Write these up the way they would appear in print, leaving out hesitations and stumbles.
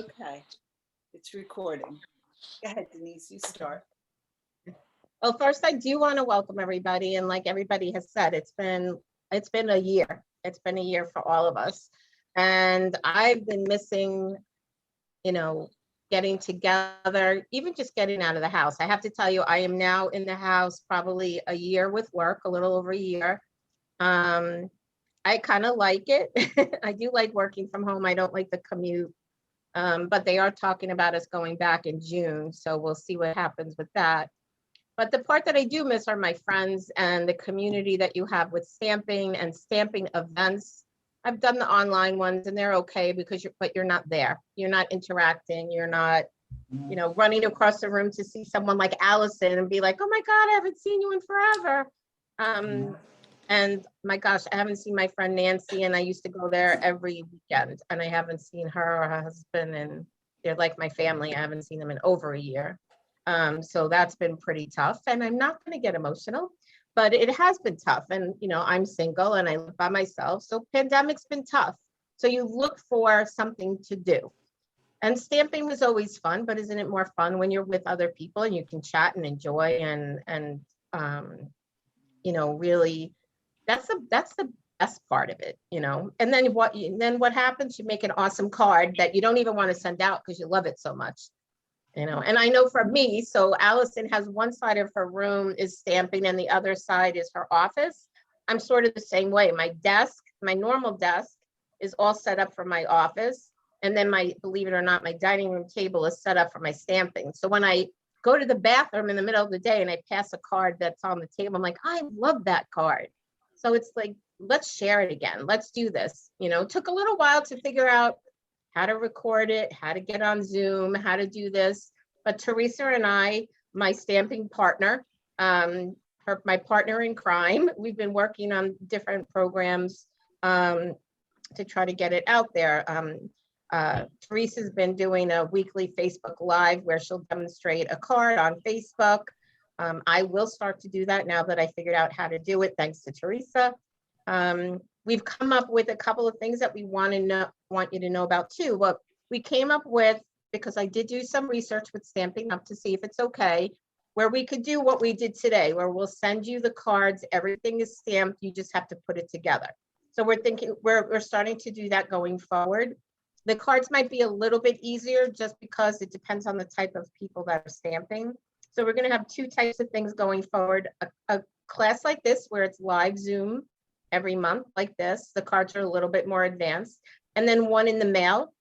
Okay, it's recording. Go ahead, Denise, you start. Well, first, I do want to welcome everybody, and like everybody has said, it's been a year. It's been a year for all of us, and I've been missing, you know, getting together, even just getting out of the house. I have to tell you, I am now in the house probably a year with work, a little over a year. Um, I kind of like it. I do like working from home. I don't like the commute. But they are talking about us going back in June, so we'll see what happens with that. But the part that I do miss are my friends and the community that you have with stamping and stamping events. I've done the online ones and they're okay because you're not there. You're not interacting. You're not, running across the room to see someone like Allison and be like, oh my God, I haven't seen you in forever. And my gosh, I haven't seen my friend Nancy, and I used to go there every weekend, and I haven't seen her or her husband, and they're like my family. I haven't seen them in over a year. So that's been pretty tough, and I'm not going to get emotional, but it has been tough. And, I'm single and I live by myself. So pandemic's been tough. So you look for something to do. And stamping was always fun, but isn't it more fun when you're with other people and you can chat and enjoy and um, really that's the best part of it, And then what happens? You make an awesome card that you don't even want to send out because you love it so much. And I know for me, so Allison has one side of her room is stamping and the other side is her office. I'm sort of the same way. My desk, my normal desk is all set up for my office. And then believe it or not, my dining room table is set up for my stamping. So when I go to the bathroom in the middle of the day and I pass a card that's on the table, I'm like, I love that card. So it's like, let's share it again. Let's do this. It took a little while to figure out how to record it, how to get on Zoom, how to do this. But Theresa and I, my stamping partner, my partner in crime, we've been working on different programs to try to get it out there. Theresa's been doing a weekly Facebook Live where she'll demonstrate a card on Facebook. I will start to do that now that I figured out how to do it, thanks to Theresa. We've come up with a couple of things that we want you to know about too. What we came up with, because I did do some research with Stamping Up to see if it's okay, where we could do what we did today, where we'll send you the cards, everything is stamped, you just have to put it together. So we're thinking, we're starting to do that going forward. The cards might be a little bit easier just because it depends on the type of people that are stamping. So we're going to have two types of things going forward. A class like this, where it's live Zoom every month like this. The cards are a little bit more advanced. And then one in the mail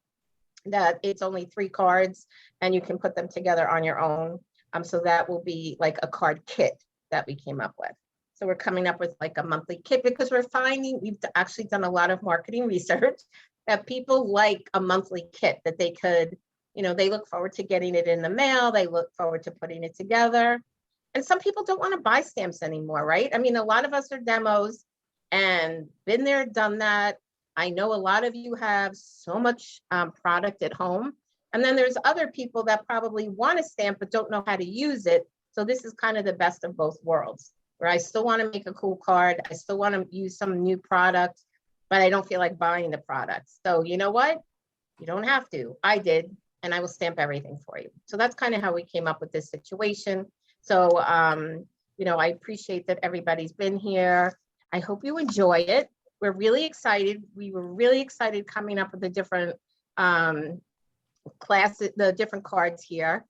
that it's only 3 cards and you can put them together on your own. So that will be like a card kit that we came up with. So we're coming up with like a monthly kit because we're finding, we've actually done a lot of marketing research that people like a monthly kit that they could, they look forward to getting it in the mail. They look forward to putting it together. And some people don't want to buy stamps anymore, right? I mean, a lot of us are demos and been there, done that. I know a lot of you have so much product at home. And then there's other people that probably want to stamp but don't know how to use it. So this is kind of the best of both worlds, where I still want to make a cool card. I still want to use some new product, but I don't feel like buying the product. So you know what? You don't have to. I did, and I will stamp everything for you. So that's kind of how we came up with this situation. So, I appreciate that everybody's been here. I hope you enjoy it. We're really excited. We were really excited coming up with the different classes, the different cards here.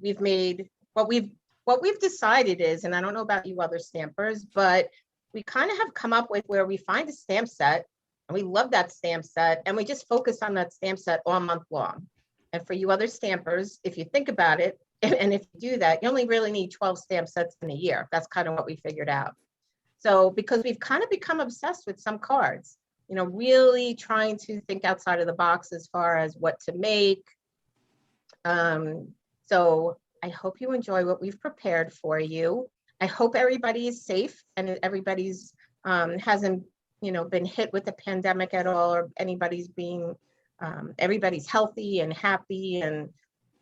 We've made what we've decided is, and I don't know about you other stampers, but we kind of have come up with where we find a stamp set and we love that stamp set and we just focus on that stamp set all month long. And for you other stampers, if you think about it, and if you do that, you only really need 12 stamp sets in a year. That's kind of what we figured out. So because we've kind of become obsessed with some cards, really trying to think outside of the box as far as what to make. So I hope you enjoy what we've prepared for you. I hope everybody is safe and everybody's hasn't, been hit with the pandemic at all, or anybody's everybody's healthy and happy and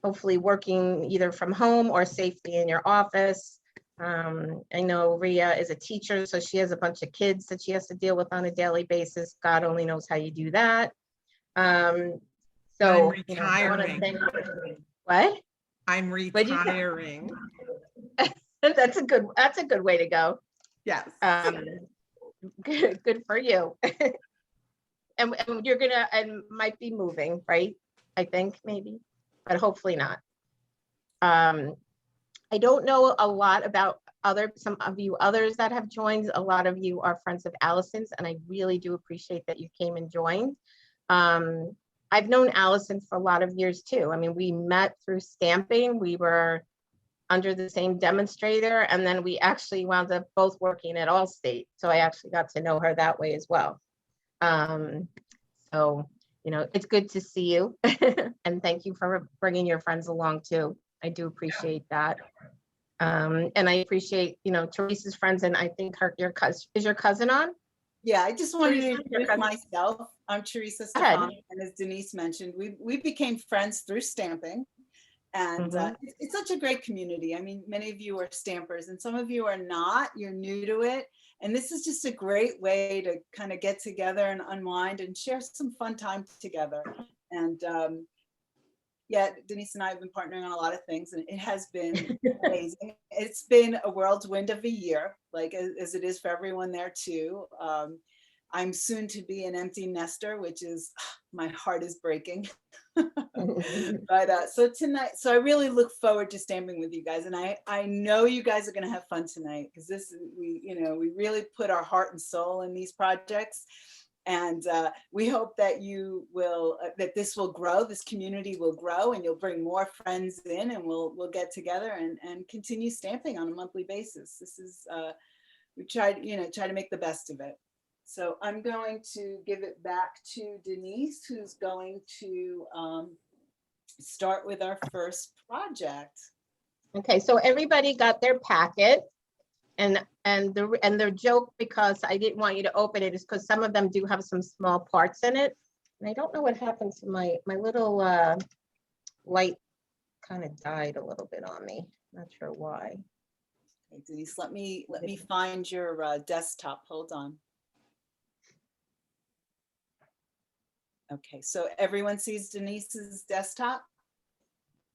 hopefully working either from home or safely in your office. I know Rhea is a teacher, so she has a bunch of kids that she has to deal with on a daily basis. God only knows how you do that. So, I'm you know, I want to retiring. thank, what? I'm What'd you say? retiring. That's a good way to go. Yes. Good for you. And you're gonna, and might be moving, right? I think maybe, but hopefully not. I don't know a lot about some of you others that have joined. A lot of you are friends of Allison's, and I really do appreciate that you came and joined. I've known Allison for a lot of years too. I mean, we met through stamping. We were under the same demonstrator, and then we actually wound up both working at Allstate. So I actually got to know her that way as well. So, you know, it's good to see you. And thank you for bringing your friends along too. I do appreciate that. And I appreciate, you know, Teresa's friends, and I think your cousin on? Yeah, I just wanted to Teresa, your introduce cousin. myself. I'm Theresa Go ahead. Stufano, and as Denise mentioned, we became friends through stamping. And it's such a great community. I mean, many of you are stampers and some of you are not, you're new to it. And this is just a great way to kind of get together and unwind and share some fun time together. And yeah, Denise and I have been partnering on a lot of things, and it has been amazing. It's been a whirlwind of a year, like as it is for everyone there too. I'm soon to be an empty nester, which is, my heart is breaking. But so tonight, so I really look forward to stamping with you guys, and I know you guys are going to have fun tonight, because this, we really put our heart and soul in these projects, and we hope that you will, that this will grow, this community will grow, and you'll bring more friends in, and we'll get together and continue stamping on a monthly basis. This is we try to make the best of it. So I'm going to give it back to Denise, who's going to start with our first project. Okay, so everybody got their packet, and their joke, because I didn't want you to open it, is because some of them do have some small parts in it. And I don't know what happened to my little light kind of died a little bit on me. Not sure why. Okay, Denise, let me find your desktop. Hold on. Okay, so everyone sees Denise's desktop?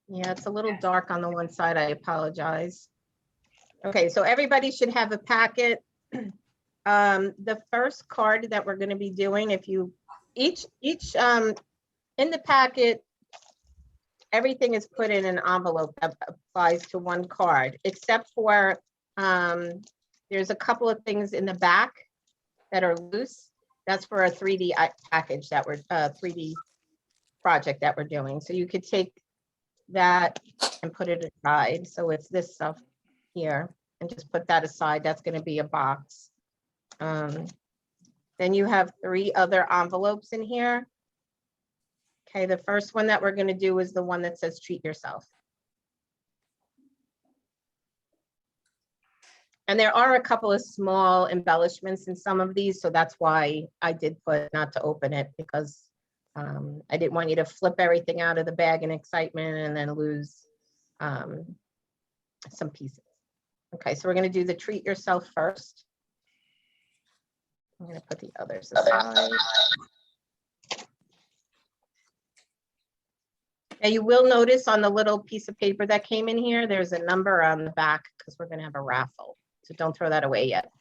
Yeah, it's a little dark on the one side. I apologize. Okay, so everybody should have a packet. The first card that we're going to be doing, if you each in the packet, everything is put in an envelope that applies to one card, except for there's a couple of things in the back that are loose. That's for a 3D package that we're 3D project that we're doing. So you could take that and put it aside. So it's this stuff here, and just put that aside. That's going to be a box. Then you have 3 other envelopes in here. Okay, the first one that we're going to do is the one that says treat yourself. And there are a couple of small embellishments in some of these, so that's why I did put not to open it, because I didn't want you to flip everything out of the bag in excitement and then lose some pieces. Okay, so we're going to do the treat yourself first. I'm going to put the others aside. Now you will notice on the little piece of paper that came in here, there's a number on the back, because we're going to have a raffle. So don't throw that away yet.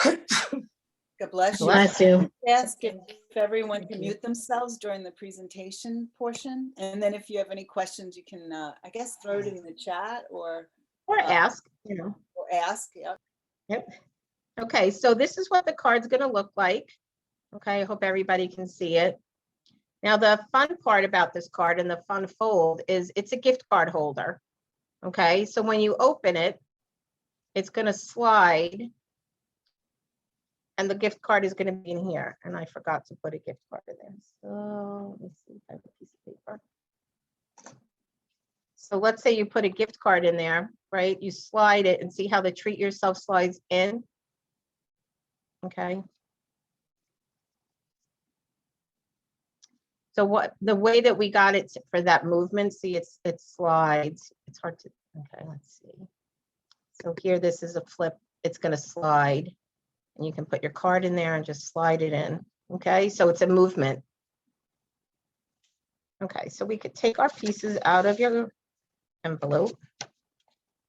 God bless you. Bless you. Ask if everyone can mute themselves during the presentation portion. And then if you have any questions, you can, I guess, throw it in the chat or ask, you know. Or ask, yeah. Yep. Okay, so this is what the card's going to look like. Okay, I hope everybody can see it. Now, the fun part about this card and the fun fold is it's a gift card holder. Okay, so when you open it, it's going to slide, and the gift card is going to be in here. And I forgot to put a gift card in there. So let me see if I have a piece of paper. So let's say you put a gift card in there, right? You slide it and see how the treat yourself slides in. Okay. So what the way that we got it for that movement, see, it slides. It's hard to, okay, let's see. So here, this is a flip. It's going to slide, and you can put your card in there and just slide it in. Okay, so it's a movement. Okay, so we could take our pieces out of your envelope.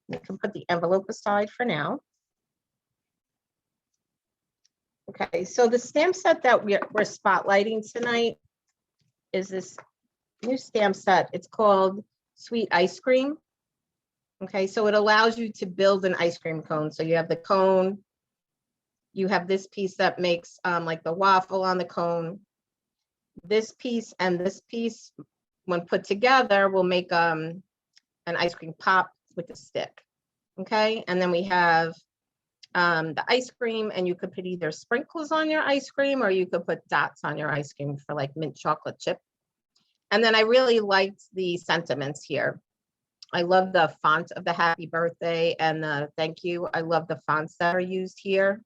You can put the envelope aside for now. Okay, so the stamp set that we're spotlighting tonight is this new stamp set. It's called Sweet Ice Cream. Okay, so it allows you to build an ice cream cone. So you have the cone, you have this piece that makes like the waffle on the cone. This piece and this piece, when put together, will make an ice cream pop with a stick. Okay, and then we have the ice cream, and you could put either sprinkles on your ice cream or you could put dots on your ice cream for like mint chocolate chip. And then I really liked the sentiments here. I love the font of the happy birthday and the thank you. I love the fonts that are used here.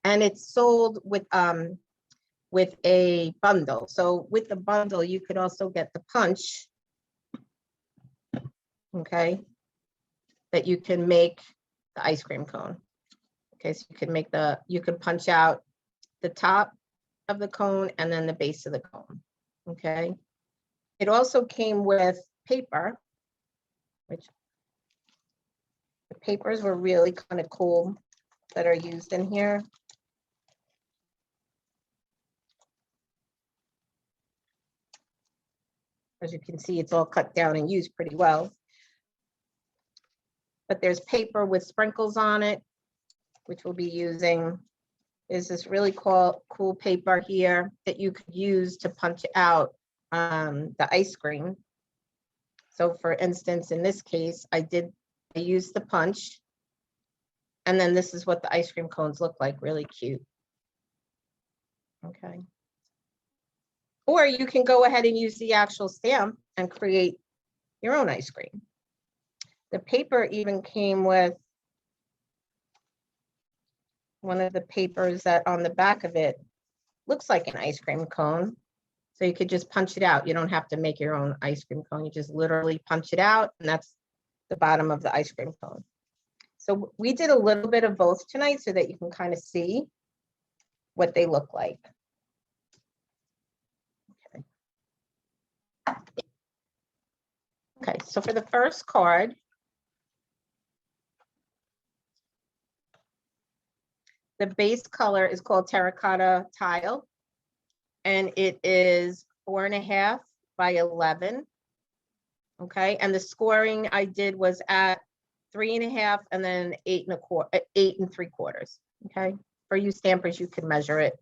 And it's sold with a bundle. So with the bundle, you could also get the punch, okay, that you can make the ice cream cone. Okay, so you can make you can punch out the top of the cone and then the base of the cone. Okay. It also came with paper, which the papers were really kind of cool that are used in here. As you can see, it's all cut down and used pretty well. But there's paper with sprinkles on it, which we'll be using. There's this really cool paper here that you could use to punch out the ice cream. So for instance, in this case, I used the punch. And then this is what the ice cream cones look like, really cute. Okay. Or you can go ahead and use the actual stamp and create your own ice cream. The paper even came with one of the papers that on the back of it looks like an ice cream cone. So you could just punch it out. You don't have to make your own ice cream cone. You just literally punch it out, and that's the bottom of the ice cream cone. So we did a little bit of both tonight so that you can kind of see what they look like. Okay, so for the first card, the base color is called Terracotta Tile, and it is 4.5 by 11. Okay, and the scoring I did was at 3.5 and then 8 3/4. Okay, for you stampers, you can measure it.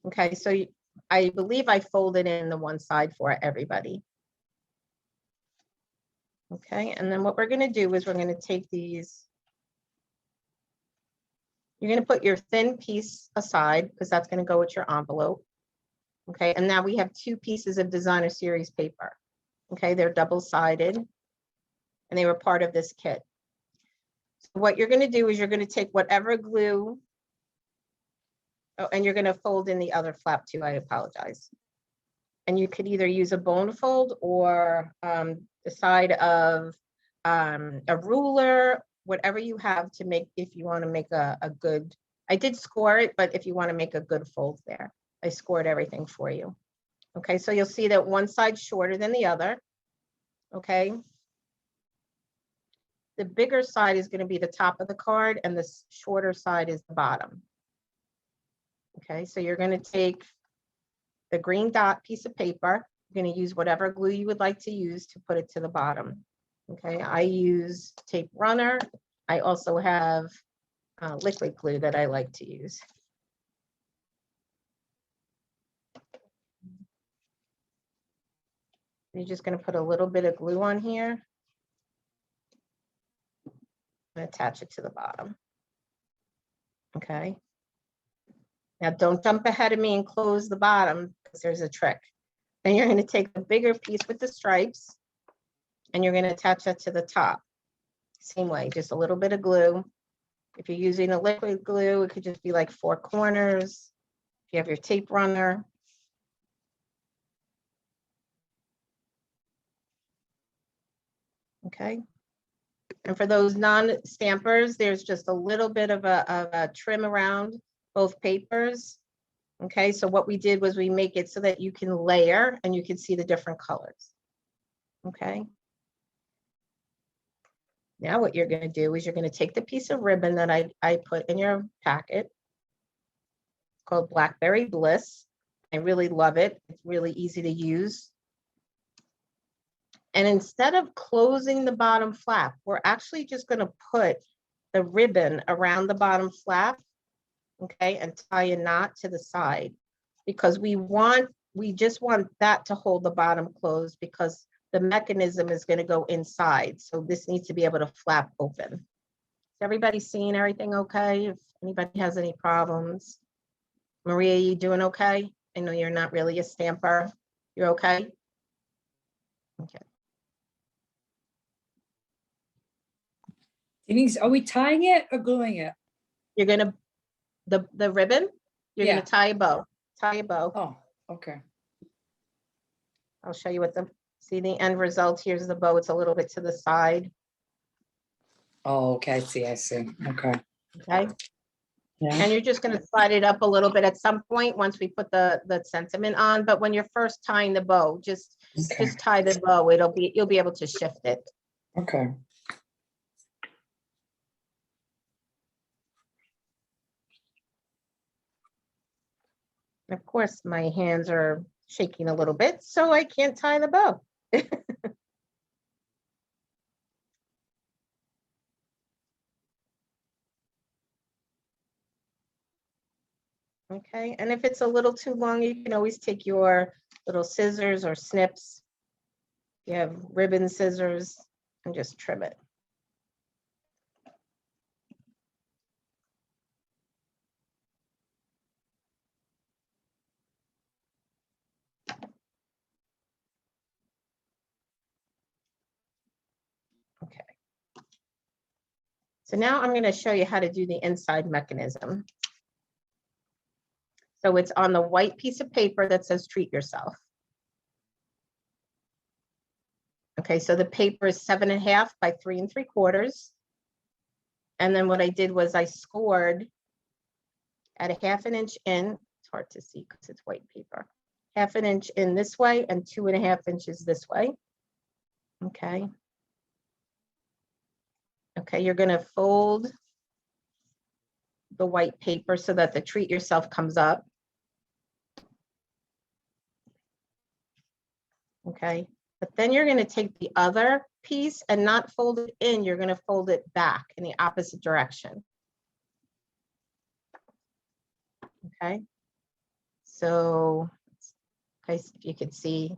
Okay, so I believe I folded in the one side for everybody. Okay, and then what we're going to do is we're going to take these. You're going to put your thin piece aside because that's going to go with your envelope. Okay, and now we have 2 pieces of designer series paper. Okay, they're double-sided and they were part of this kit. So what you're going to do is you're going to take whatever glue, and you're going to fold in the other flap too, I apologize. And you could either use a bone fold or the side of a ruler, whatever you have to make, if you want to make a good, I did score it, but if you want to make a good fold there, I scored everything for you. Okay, so you'll see that one side's shorter than the other. Okay. The bigger side is going to be the top of the card and the shorter side is the bottom. Okay, so you're going to take the green dot piece of paper. You're going to use whatever glue you would like to use to put it to the bottom. Okay, I use tape runner. I also have liquid glue that I like to use. You're just going to put a little bit of glue on here and attach it to the bottom. Okay. Now don't jump ahead of me and close the bottom because there's a trick. Then you're going to take the bigger piece with the stripes and you're going to attach that to the top. Same way, just a little bit of glue. If you're using a liquid glue, it could just be like 4 corners. If you have your tape runner. Okay. And for those non-stampers, there's just a little bit of a trim around both papers. Okay, so what we did was we make it so that you can layer and you can see the different colors. Okay. Now what you're going to do is you're going to take the piece of ribbon that I put in your packet called Blackberry Bliss. I really love it. It's really easy to use. And instead of closing the bottom flap, we're actually just going to put the ribbon around the bottom flap, okay, and tie a knot to the side, because we just want that to hold the bottom closed, because the mechanism is going to go inside. So this needs to be able to flap open. Is everybody seeing everything okay? If anybody has any problems. Maria, you doing okay? I know you're not really a stamper. You're okay? Okay. Denise, are we tying it or gluing it? You're gonna, the ribbon, you're Yeah. gonna tie a bow. Tie a bow. Oh, okay. I'll show you what see the end result. Here's the bow. It's a little bit to the side. Oh, okay, I see, okay. Okay. Yeah. And you're just gonna slide it up a little bit at some point once we put the sentiment on. But when you're first tying the bow, just tie the bow. You'll be able to shift it. Okay. Of course, my hands are shaking a little bit, so I can't tie the bow. Okay, and if it's a little too long, you can always take your little scissors or snips. You have ribbon scissors and just trim it. Okay. So now I'm going to show you how to do the inside mechanism. So it's on the white piece of paper that says treat yourself. Okay, so the paper is 7.5 by 3 3/4. And then what I did was I scored at a 1/2 inch in. It's hard to see because it's white paper. 1/2 inch in this way and 2.5 inches this way. Okay. Okay, you're going to fold the white paper so that the treat yourself comes up. Okay, but then you're going to take the other piece and not fold it in, you're going to fold it back in the opposite direction. Okay, so okay, so you could see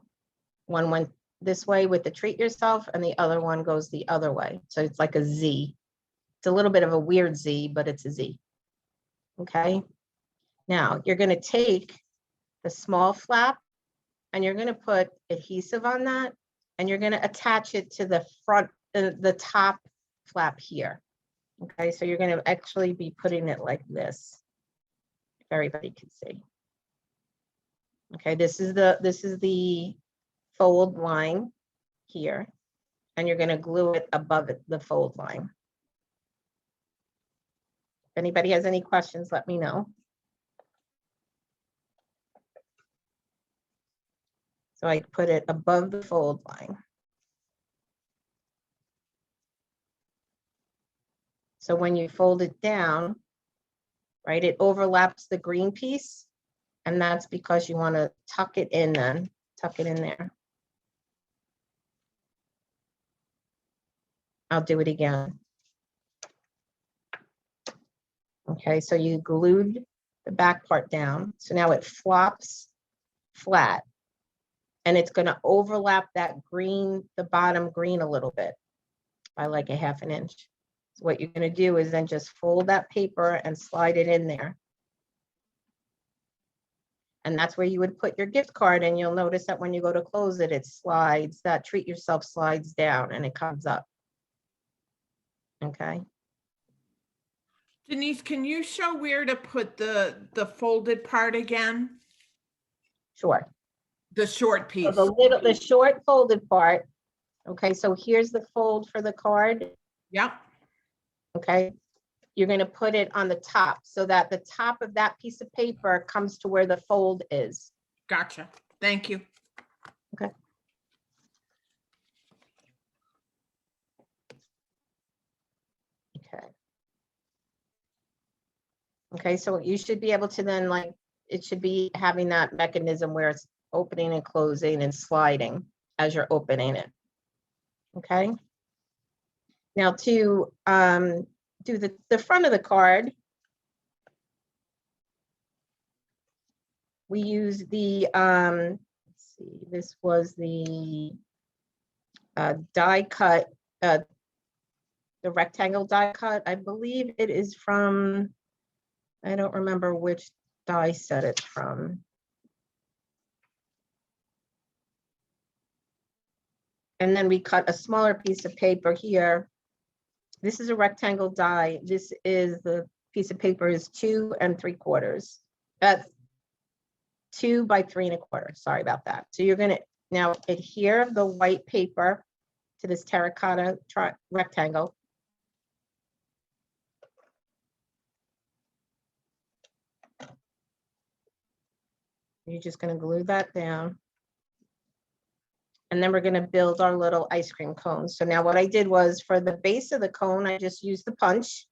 one went this way with the treat yourself and the other one goes the other way. So it's like a Z. It's a little bit of a weird Z, but it's a Z. Okay, now you're going to take the small flap and you're going to put adhesive on that and you're going to attach it to the front, the top flap here. Okay, so you're going to actually be putting it like this. If everybody can see. Okay, this is the fold line here, and you're going to glue it above it, the fold line. If anybody has any questions, let me know. So I put it above the fold line. So when you fold it down, right, it overlaps the green piece, and that's because you want to tuck it in then, tuck it in there. I'll do it again. Okay, so you glued the back part down. So now it flops flat and it's going to overlap that green, the bottom green a little bit by like a 1/2 inch. So what you're going to do is then just fold that paper and slide it in there. And that's where you would put your gift card, and you'll notice that when you go to close it, it slides, that treat yourself slides down and it comes up. Okay. Denise, can you show where to put the folded part again? Sure. The short piece. So the short folded part. Okay, so here's the fold for the card. Yep. Okay. you're going to put it on the top so that the top of that piece of paper comes to where the fold is. Gotcha. Thank you. Okay. Okay. Okay, so you should be able to then, like, it should be having that mechanism where it's opening and closing and sliding as you're opening it. Okay. Now to do the front of the card, we use the, let's see, this was the die cut, the rectangle die cut. I believe it is from, I don't remember which die set it's from. And then we cut a smaller piece of paper here. This is a rectangle die. This is the piece of paper is 2 3/4. That's 2 by 3 1/4. Sorry about that. So you're gonna now adhere the white paper to this terracotta rectangle. You're just gonna glue that down. And then we're gonna build our little ice cream cones. So now what I did was for the base of the cone, I just used the punch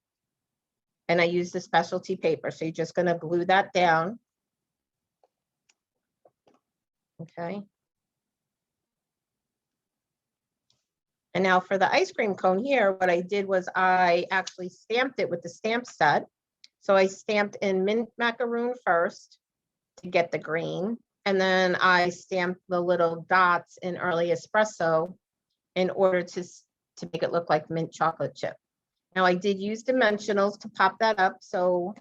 and I used the specialty paper. So you're just gonna glue that down. Okay. And now for the ice cream cone here, what I did was I actually stamped it with the stamp set. So I stamped in mint macaroon first to get the green. And then I stamped the little dots in early espresso in order to make it look like mint chocolate chip. Now I did use dimensionals to pop that up. So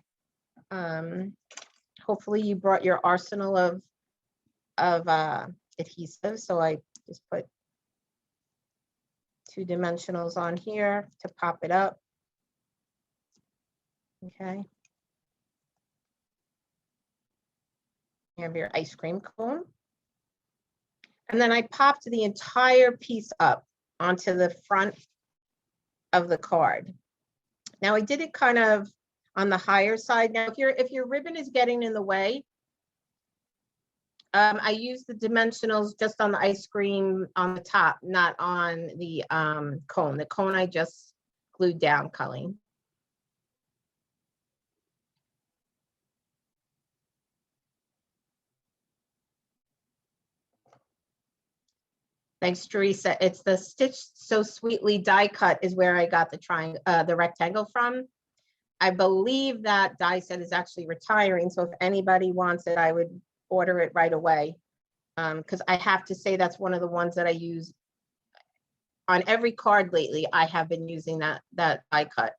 hopefully you brought your arsenal of adhesive. So I just put 2 dimensionals on here to pop it up. Okay. You have your ice cream cone. And then I popped the entire piece up onto the front of the card. Now I did it kind of on the higher side. Now if your ribbon is getting in the way, I use the dimensionals just on the ice cream on the top, not on the cone. The cone I just glued down, Colleen. Thanks, Theresa. It's the Stitch So Sweetly die cut is where I got the rectangle from. I believe that die set is actually retiring. So if anybody wants it, I would order it right away. Because I have to say that's one of the ones that I use on every card lately. I have been using that die cut.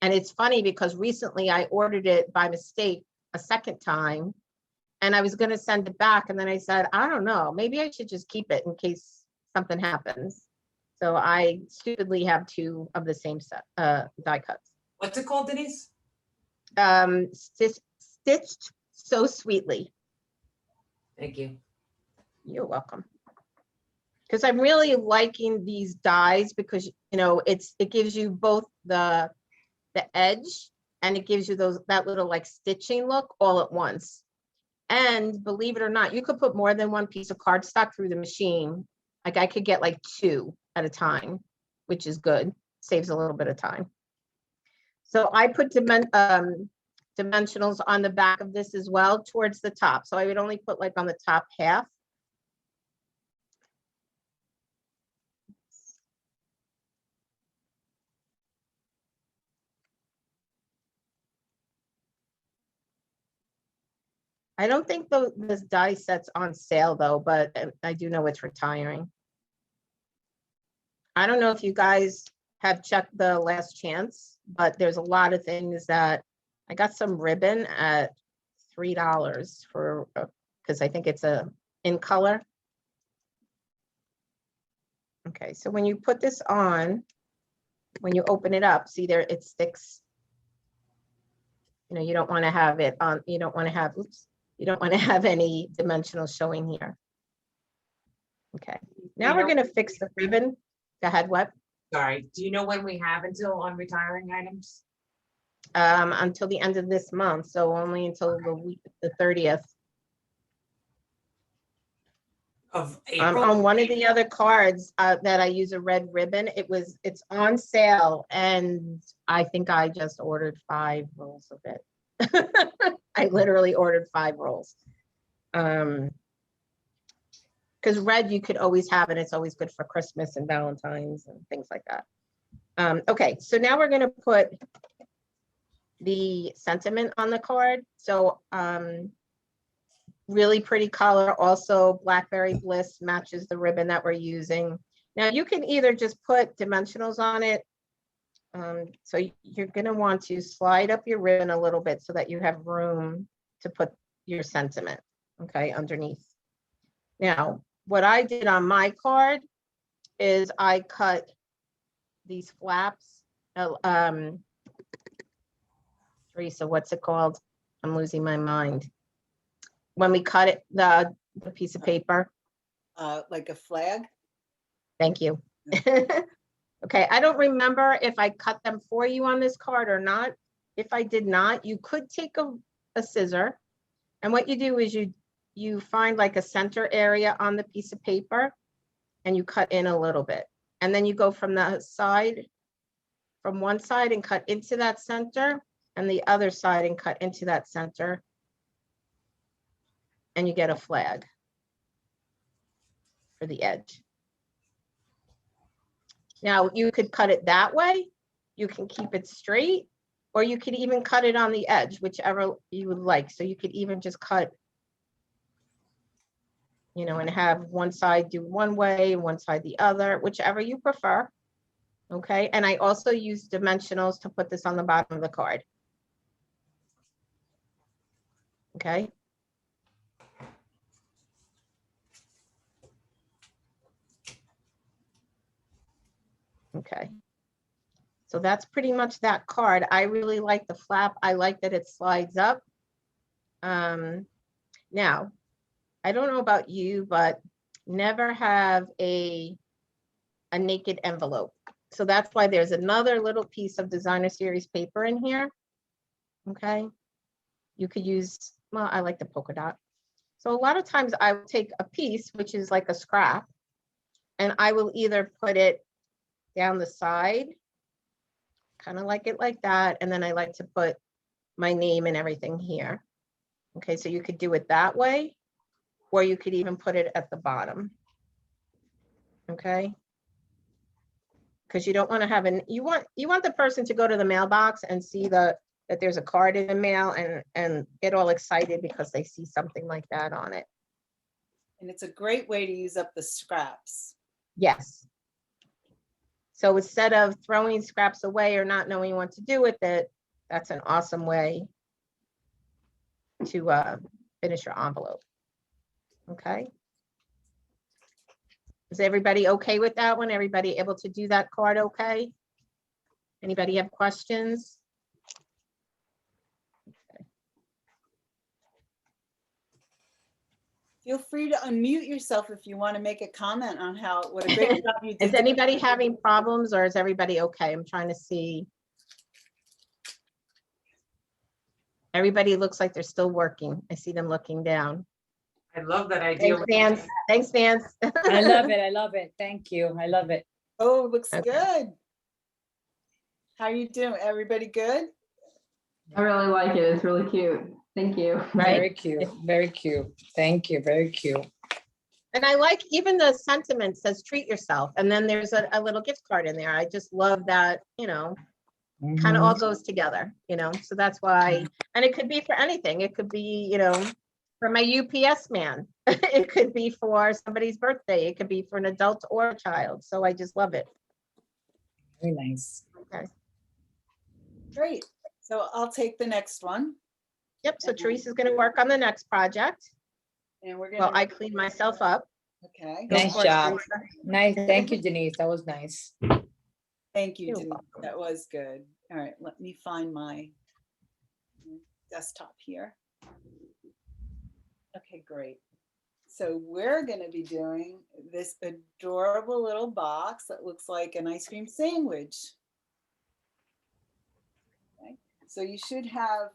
And it's funny because recently I ordered it by mistake a second time and I was going to send it back. And then I said, I don't know, maybe I should just keep it in case something happens. So I stupidly have 2 of the same set die cuts. What's it called, Denise? Stitched So Sweetly. Thank you. You're welcome. Because I'm really liking these dies because, you know, it gives you both the edge and it gives you that little like stitching look all at once. And believe it or not, you could put more than 1 piece of cardstock through the machine. Like I could get like 2 at a time, which is good. Saves a little bit of time. So I put dimensionals on the back of this as well towards the top. So I would only put like on the top half. I don't think this die set's on sale though, but I do know it's retiring. I don't know if you guys have checked the last chance, but there's a lot of things that I got some ribbon at $3 for, because I think it's in color. Okay, so when you put this on, when you open it up, see there, it sticks. You know, you don't want to have it on, you don't want to have, oops, you don't want to have any dimensional showing here. Okay, now we're going to fix the ribbon. Go ahead, what? Sorry, do you know when we have until on retiring items? until the end of this month, so only until the 30th. Of April. On one of the other cards that I use a red ribbon, it's on sale, and I think I just ordered 5 rolls of it. I literally ordered 5 rolls. Because red you could always have, and it's always good for Christmas and Valentine's and things like that. Okay, so now we're gonna put the sentiment on the card. So really pretty color. Also, Blackberry Bliss matches the ribbon that we're using. Now you can either just put dimensionals on it. So you're going to want to slide up your ribbon a little bit so that you have room to put your sentiment, okay, underneath. Now, what I did on my card is I cut these flaps. Theresa, what's it called? I'm losing my mind. When we cut it, the piece of paper. Like a flag? Thank you. Okay, I don't remember if I cut them for you on this card or not. If I did not, you could take a scissor, and what you do is you find like a center area on the piece of paper, and you cut in a little bit, and then you go from the side, from one side and cut into that center, and the other side and cut into that center, and you get a flag for the edge. Now you could cut it that way, you can keep it straight, or you could even cut it on the edge, whichever you would like. So you could even just cut, you know, and have one side do one way and one side the other, whichever you prefer. Okay, and I also use dimensionals to put this on the bottom of the card. Okay. Okay, so that's pretty much that card. I really like the flap. I like that it slides up. Now, I don't know about you, but never have a naked envelope. So that's why there's another little piece of designer series paper in here. Okay, you could use, well, I like the polka dot. So a lot of times I will take a piece, which is like a scrap, and I will either put it down the side, kind of like it like that. And then I like to put my name and everything here. Okay, so you could do it that way, or you could even put it at the bottom. Okay. Because you don't want to have you want the person to go to the mailbox and see that there's a card in the mail and get all excited because they see something like that on it. And it's a great way to use up the scraps. Yes. So instead of throwing scraps away or not knowing what to do with it, that's an awesome way to finish your envelope. Okay. Is everybody okay with that one? Everybody able to do that card okay? Anybody have questions? Okay. Feel free to unmute yourself if you want to make a comment on what a great job you did. Is anybody having problems, or is everybody okay? I'm trying to see. Everybody looks like they're still working. I see them looking down. I love that idea. Thanks, Vance. Thanks, Vance. I love it. I love it. Thank you. I love it. Oh, it looks Okay. good. How you doing? Everybody good? I really like it. It's really cute. Thank you. Right. Very cute. Very cute. Thank you. Very cute. And I like even the sentiment says treat yourself. And then there's a little gift card in there. I just love that, you know, kind of all goes together, you know, so that's why. And it could be for anything. It could be, you know, for my UPS man. It could be for somebody's birthday. It could be for an adult or a child. So I just love it. Very nice. Okay. Great. So I'll take the next one. Yep. So Teresa's going to work on the next project. And we're going Well, I cleaned myself up. Okay. Go Nice for it, job. Teresa. Nice. Thank you, Denise. That was nice. Thank you, You're Denise. welcome. That was good. All right, let me find my desktop here. Okay, great. So we're going to be doing this adorable little box that looks like an ice cream sandwich. Okay. So you should have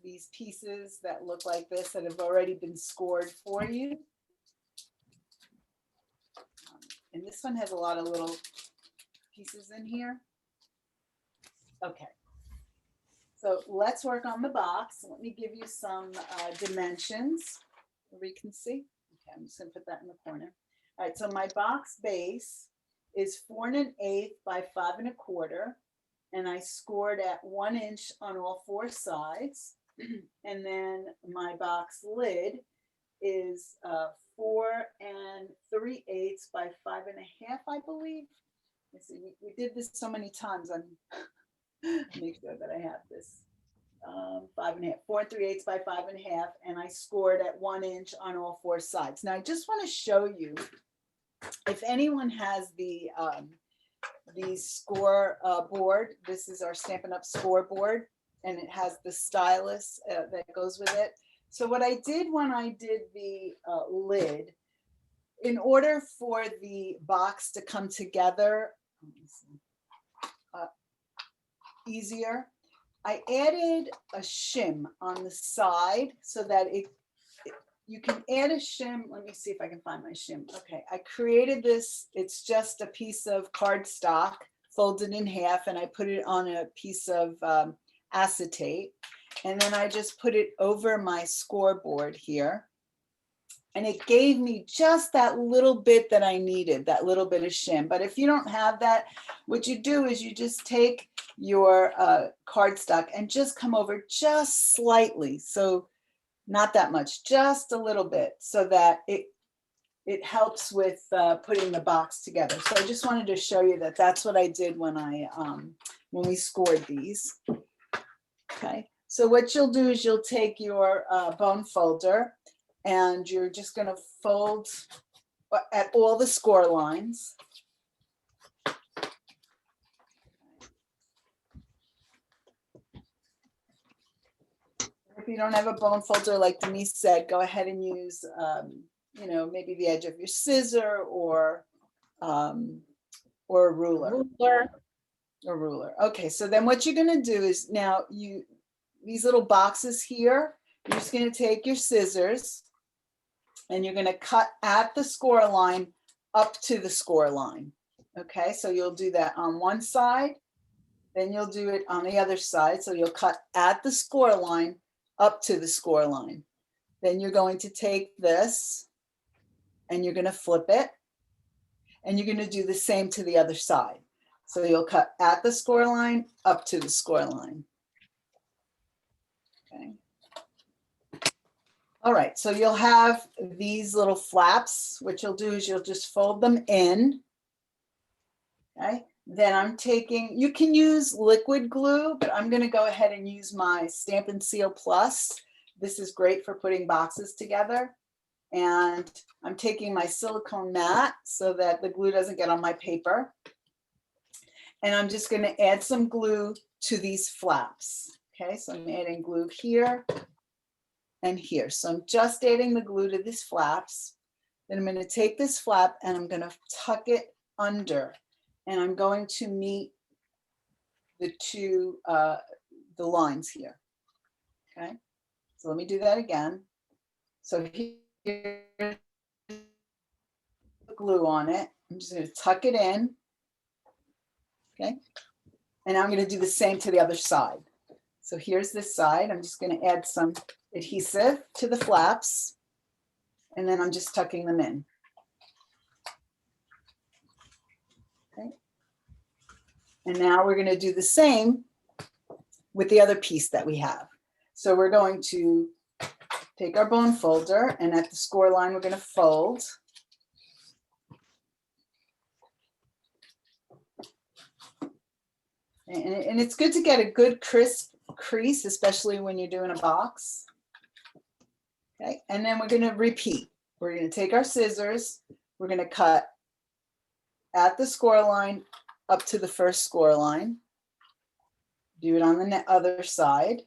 these pieces that look like this that have already been scored for you. And this one has a lot of little pieces in here. Okay. So let's work on the box. Let me give you some dimensions where we can see. Okay, I'm just gonna put that in the corner. All right, so my box base is 4 1/8 by 5 1/4. And I scored at 1 inch on all 4 sides. And then my box lid is 4 3/8 by 5 1/2, I believe. Let's see, we did this so many times. I'm make sure that I have this. 5 1/2, 4 3/8 by 5 1/2, and I scored at 1 inch on all 4 sides. Now I just want to show you if anyone has the score board. This is our Stampin' Up! Scoreboard, and it has the stylus that goes with it. So what I did when I did the lid, in order for the box to come together easier, I added a shim on the side so that you can add a shim. Let me see if I can find my shim. Okay, I created this. It's just a piece of cardstock folded in half, and I put it on a piece of acetate. And then I just put it over my scoreboard here. And it gave me just that little bit that I needed, that little bit of shim. But if you don't have that, what you do is you just take your cardstock and just come over just slightly. So not that much, just a little bit, so that it helps with putting the box together. So I just wanted to show you that that's what I did when we scored these. Okay, so what you'll do is you'll take your bone folder and you're just going to fold at all the score lines. If you don't have a bone folder, like Denise said, go ahead and use, you know, maybe the edge of your scissor or a ruler. Okay, so then what you're going to do is now these little boxes here, you're just going to take your scissors and you're going to cut at the score line up to the score line. Okay, so you'll do that on one side, then you'll do it on the other side. So you'll cut at the score line up to the score line. Then you're going to take this and you're going to flip it, and you're going to do the same to the other side. So you'll cut at the score line up to the score line. Okay. All right, so you'll have these little flaps. What you'll do is you'll just fold them in. Okay, then I'm taking, you can use liquid glue, but I'm going to go ahead and use my Stampin' Seal Plus. This is great for putting boxes together. And I'm taking my silicone mat so that the glue doesn't get on my paper. And I'm just going to add some glue to these flaps. Okay, so I'm adding glue here and here. So I'm just adding the glue to these flaps. Then I'm going to take this flap and I'm going to tuck it under. And I'm going to meet the two, the lines here. Okay, so let me do that again. So here's glue on it. I'm just going to tuck it in. Okay, and I'm going to do the same to the other side. So here's this side. I'm just going to add some adhesive to the flaps, and then I'm just tucking them in. Okay, and now we're going to do the same with the other piece that we have. So we're going to take our bone folder, and at the score line, we're going to fold. And it's good to get a good crisp crease, especially when you're doing a box. Okay, and then we're going to repeat. We're going to take our scissors. We're going to cut at the score line up to the first score line. Do it on the other side.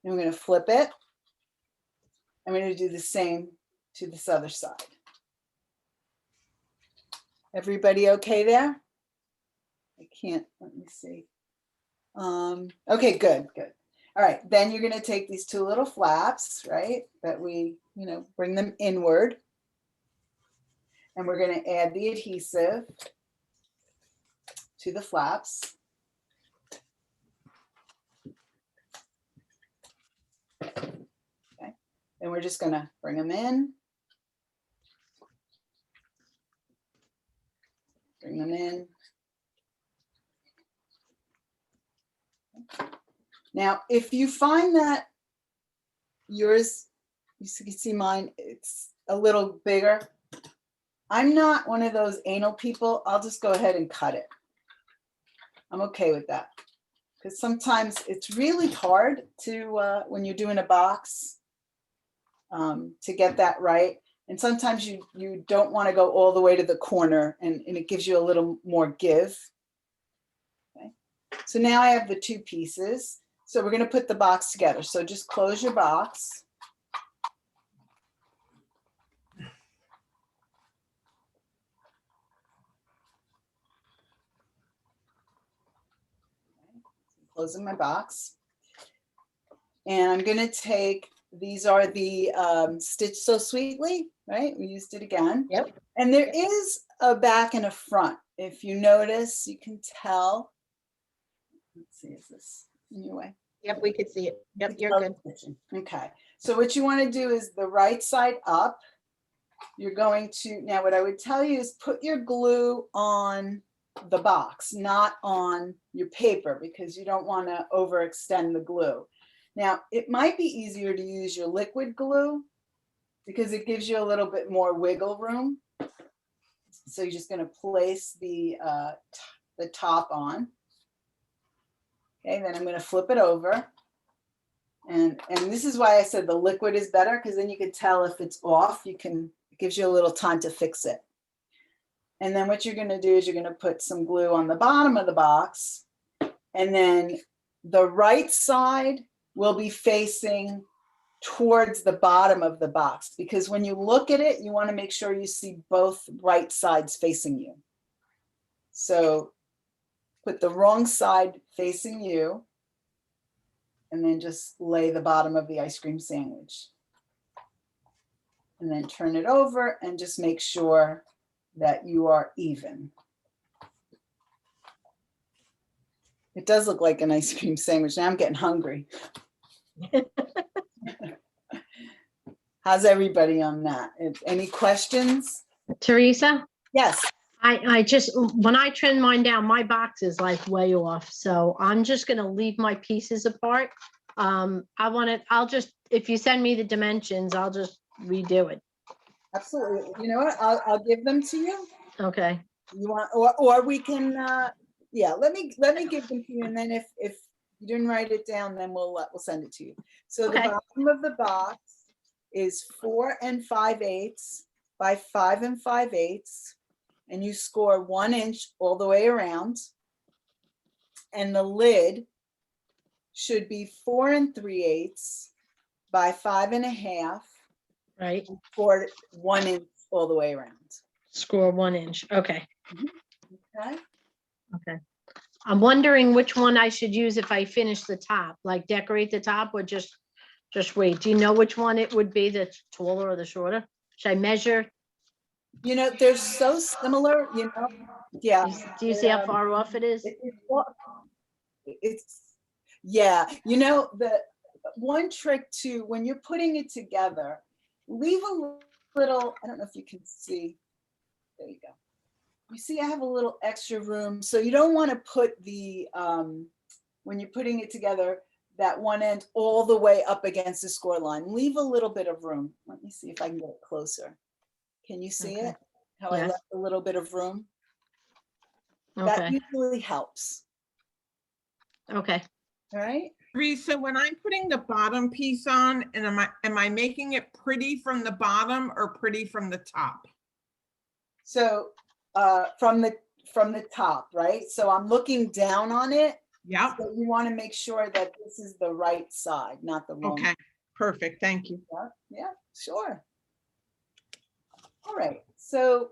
And we're going to flip it. I'm going to do the same to this other side. Everybody okay there? I can't, let me see. Okay, good, good. All right, then you're gonna take these two little flaps, right, that we, bring them inward. And we're gonna add the adhesive to the flaps. Okay, then we're just gonna bring them in. Bring them in. Now, if you find that yours, you can see mine, it's a little bigger. I'm not one of those anal people. I'll just go ahead and cut it. I'm okay with that. Because sometimes it's really hard to, when you're doing a box, to get that right. And sometimes you don't want to go all the way to the corner, and it gives you a little more give. Okay. So now I have the two pieces. So we're going to put the box together. So just close your box. Closing my box. And I'm going to take, these are the Stitch So Sweetly, right? We used it again. Yep. And there is a back and a front. If you notice, you can tell. Let's see, is this in your way? Yep, we could see it. Yep, you're good. Okay. So what you want to do is the right side up. You're going to, now what I would tell you is put your glue on the box, not on your paper, because you don't want to overextend the glue. Now, it might be easier to use your liquid glue because it gives you a little bit more wiggle room. So you're just going to place the top on. Okay, then I'm going to flip it over. And this is why I said the liquid is better, because then you can tell if it's off. It gives you a little time to fix it. And then what you're going to do is you're going to put some glue on the bottom of the box. And then the right side will be facing towards the bottom of the box, because when you look at it, you want to make sure you see both right sides facing you. So put the wrong side facing you, and then just lay the bottom of the ice cream sandwich. And then turn it over and just make sure that you are even. It does look like an ice cream sandwich. Now I'm getting hungry. How's everybody on that? Any questions? Teresa, Yes. I just, when I trim mine down, my box is like way off. So I'm just gonna leave my pieces apart. I'll just, if you send me the dimensions, I'll just redo it. Absolutely. You know what? I'll give them to you. Okay. You want, or we can, yeah, let me give them to you. And then if you didn't write it down, then we'll send it to you. So Okay. the bottom of the box is 4 5/8 by 5 5/8. And you score 1 inch all the way around. And the lid should be 4 3/8 by 5 1/2. Right. For 1 inch all the way around. Score 1 inch. Okay. Okay. Okay. I'm wondering which one I should use if I finish the top, like decorate the top, or just wait. Do you know which one it would be, the taller or the shorter? Should I measure? You know, they're so similar, you know. Yeah. Do you see how far off it is? It's, yeah. You know, the one trick too, when you're putting it together, leave a little, I don't know if you can see. There you go. You see, I have a little extra room. So you don't want to put the, when you're putting it together, that one end all the way up against the score line. Leave a little bit of room. Let me see if I can get it closer. Can you see Okay. it? How I Yes. left a little bit of room? Okay. That usually helps. Okay. All right. Teresa, when I'm putting the bottom piece on, and am I making it pretty from the bottom or pretty from the top? So from the top, right? So I'm looking down on it. Yep. So you want to make sure that this is the right side, not the wrong. Okay, perfect. Thank you. Yeah, sure. All right. So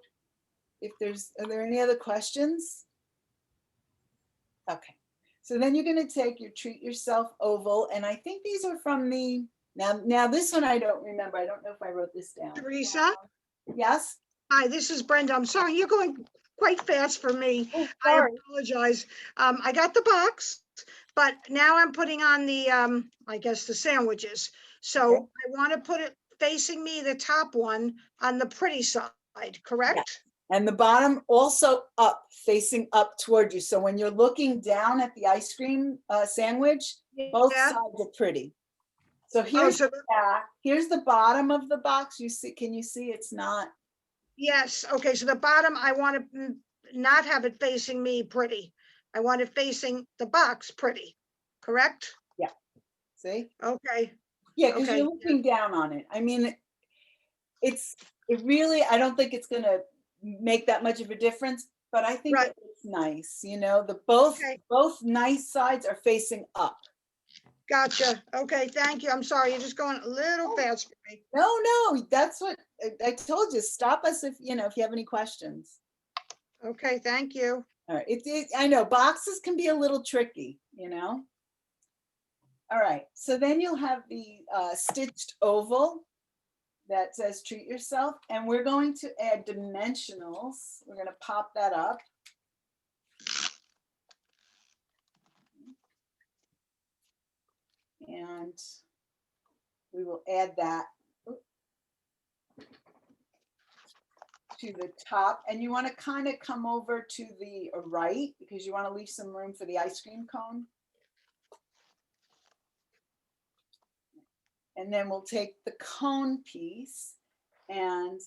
are there any other questions? Okay. So then you're going to take your Treat Yourself oval, and I think these are from the, now this one I don't remember. I don't know if I wrote this down. Teresa, Yes? hi, this is Brenda. I'm sorry, you're going quite fast for me. Oh, I sorry. apologize. I got the box, but now I'm putting on the, I guess the sandwiches. So Okay. I want to put it facing me, the top one on the pretty side, correct? And the bottom also up, facing up toward you. So when you're looking down at the ice cream sandwich, both Yeah. sides are pretty. So Oh, here's so the back, here's the bottom of the box. You see, can you see it's not? yes, okay, so the bottom, I want to not have it facing me pretty. I want it facing the box pretty, correct? See? Okay, Yeah, because Okay. you're looking down on it. I mean, it really, I don't think it's gonna make that much of a difference, but I think Right. it's nice, you know, both Okay. nice sides are facing up. gotcha. Okay, thank you. I'm sorry, you're just going a little fast for me. No, that's what I told you. Stop us if you have any questions. Okay, thank you. All right, I know boxes can be a little tricky, All right, so then you'll have the stitched oval that says Treat Yourself, and we're going to add dimensionals. We're going to pop that up. And we will add that to the top, and you want to kind of come over to the right because you want to leave some room for the ice cream cone. And then we'll take the cone piece, and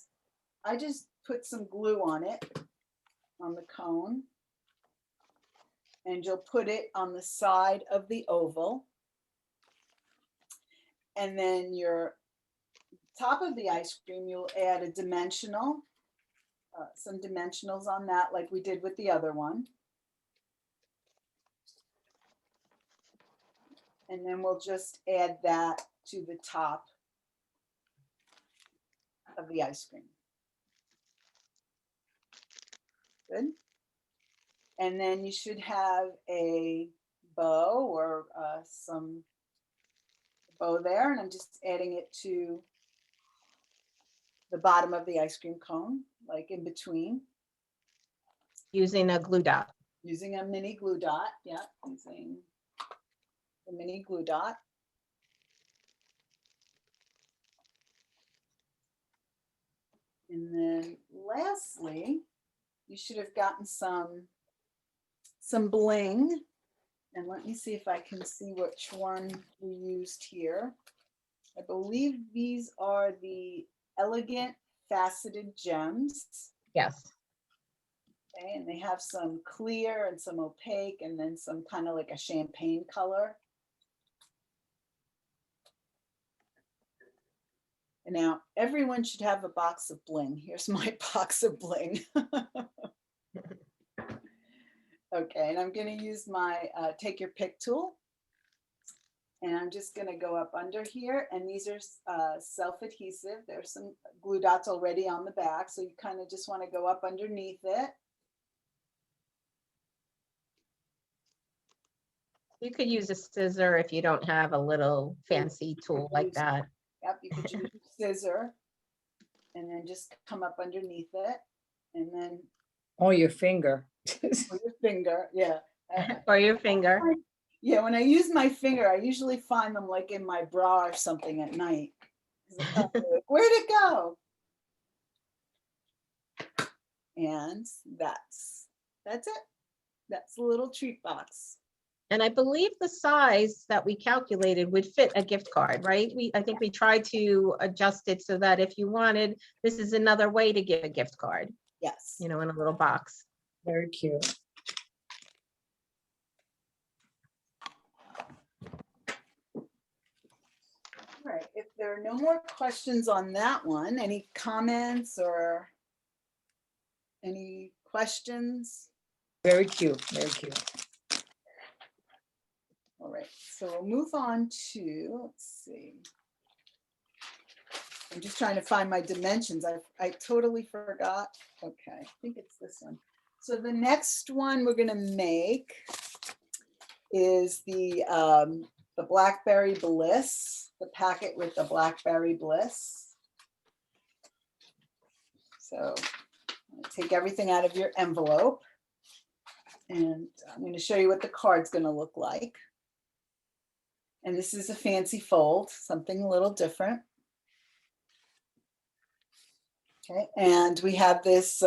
I just put some glue on it, on the cone, and you'll put it on the side of the oval. And then your top of the ice cream, you'll add a dimensional, some dimensionals on that like we did with the other one. And then we'll just add that to the top of the ice cream. Good. And then you should have a bow or some bow there, and I'm just adding it to the bottom of the ice cream cone, like in between. Using a glue dot. Using a mini glue dot, yeah, using the mini glue dot. And then lastly, you should have gotten some bling. And let me see if I can see which one we used here. I believe these are the Elegant Faceted Gems. Yes. Okay, and they have some clear and some opaque and then some kind of like a champagne color. And now everyone should have a box of bling. Here's my box of bling. Okay, and I'm going to use my take your pick tool. And I'm just going to go up under here. And these are self-adhesive. There's some glue dots already on the back. So you kind of just want to go up underneath it. You could use a scissor if you don't have a little fancy tool like that. Yep, you could use a scissor. And then just come up underneath it. And then Oh, your finger. with your finger, yeah. Or your finger. Yeah, when I use my finger, I usually find them like in my bra or something at night. Like, where'd it go? And that's it. That's the little treat box. And I believe the size that we calculated would fit a gift card, right? I think we tried to adjust it so that if you wanted, this is another way to give a gift card, Yes. in a little box. Very cute. All right, if there are no more questions on that one, any comments or any questions? Very cute. Very cute. All right, so we'll move on to, let's see. I'm just trying to find my dimensions. I totally forgot. Okay, I think it's this one. So the next one we're gonna make is the Blackberry Bliss, the packet with the Blackberry Bliss. So take everything out of your envelope. And I'm going to show you what the card's going to look like. And this is a fancy fold, something a little different. Okay, and we have this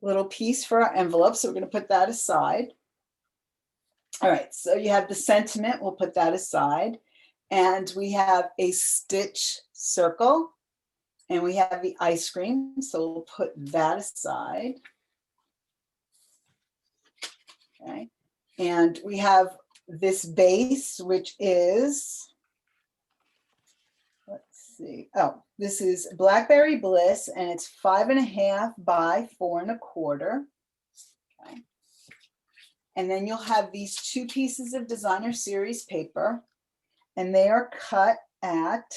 little piece for our envelope, so we're going to put that aside. All right, so you have the sentiment, we'll put that aside. And we have a stitch circle, and we have the ice cream, so we'll put that aside. Okay, and we have this base, which is, let's see, oh, this is Blackberry Bliss, and it's 5.5 by 4 1/4. Okay. And then you'll have these 2 pieces of designer series paper, and they are cut at,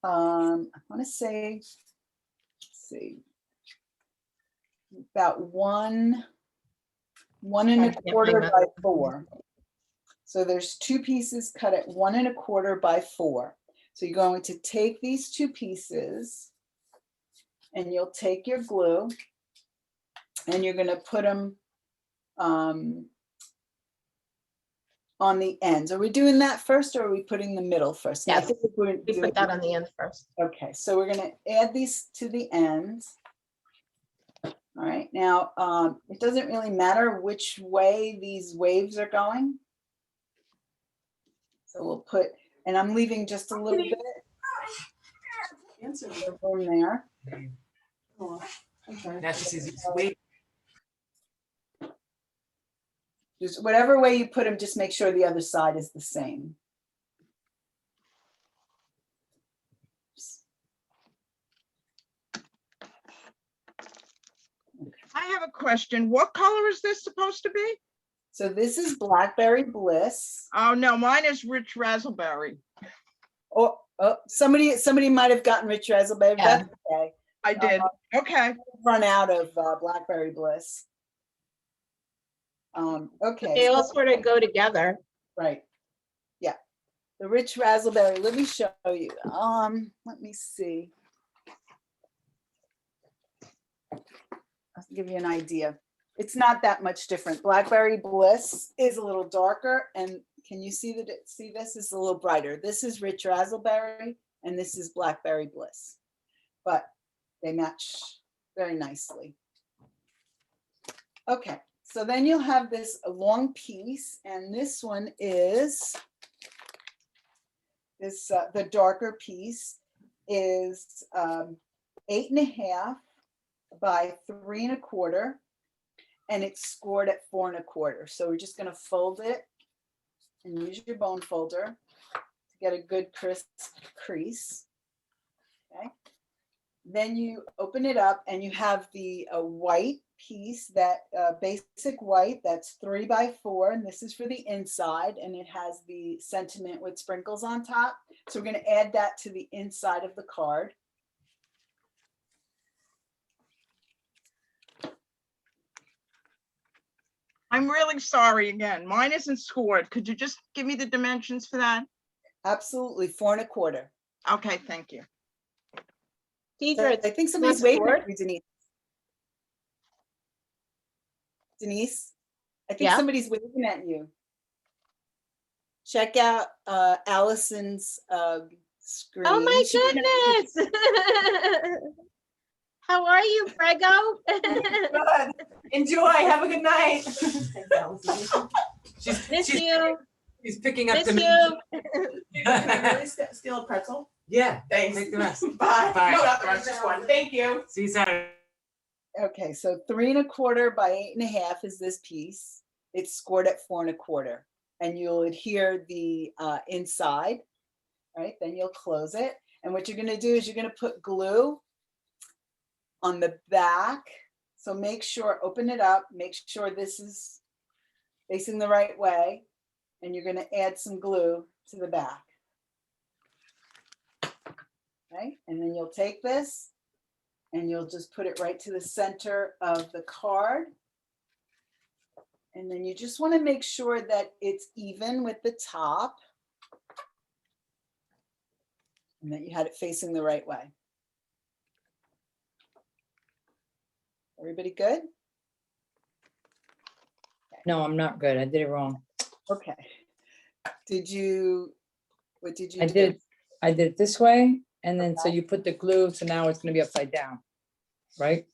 I want to say, let's see, about 1 1/4 by 4. So there's 2 pieces cut at 1 1/4 by 4. So you're going to take these 2 pieces and you'll take your glue and you're going to put them on the ends. Are we doing that first, or are we putting the middle first? Yes, we're we doing put that on the end first. Okay, so we're going to add these to the ends. All right, now it doesn't really matter which way these waves are going. So we'll put, and I'm leaving just a little bit of room there. That's just easy. Wait. Just whatever way you put them, just make sure the other side is the same. I have a question. What color is this supposed to be? So this is Blackberry Bliss. Oh, no, mine is rich raspberry. Oh, somebody might have gotten Rich Razzleberry. Yeah. That's okay. I did. Okay. Run out of Blackberry Bliss. Okay. They all sort of go together. Right. Yeah. The Rich Razzleberry. Let me show you. Let me see. I'll give you an idea. It's not that much different. Blackberry Bliss is a little darker, and can you see that? See, this is a little brighter. This is Rich Razzleberry, and this is Blackberry Bliss, but they match very nicely. Okay, so then you'll have this long piece, and this one is this. The darker piece is 8.5 by 3 1/4. And it's scored at 4 1/4. So we're just going to fold it and use your bone folder to get a good crisp crease. Okay. Then you open it up and you have the white piece, that basic white, that's 3 by 4, and this is for the inside, and it has the sentiment with sprinkles on top. So we're going to add that to the inside of the card. I'm really sorry again. Mine isn't scored. Could you just give me the dimensions for that? Absolutely, 4 1/4. Okay, thank you. Deidre, I think somebody's not waving scored? at you, Denise. Denise, I think Yeah? somebody's waving at you. Check out Allison's screen. Oh my She went goodness. How are you, Prego? Good. Enjoy. Have a good night. Miss you. She's picking up Miss the. you. Can I really steal a pretzel? Yeah. Thanks. Take the rest. Bye. Bye. No, not the rest, just one. Thank you. See you Saturday. Okay, so 3 1/4 by 8.5 is this piece. It's scored at 4 1/4, and you'll adhere the inside, right? Then you'll close it, and what you're going to do is you're going to put glue on the back. So make sure, open it up, make sure this is facing the right way, and you're going to add some glue to the back. Okay, and then you'll take this and you'll just put it right to the center of the card. And then you just want to make sure that it's even with the top and that you had it facing the right way. Everybody good? No, I'm not good. I did it wrong. Okay. What did you I do? did it this way, and then so you put the glue, so now it's gonna be upside down, right?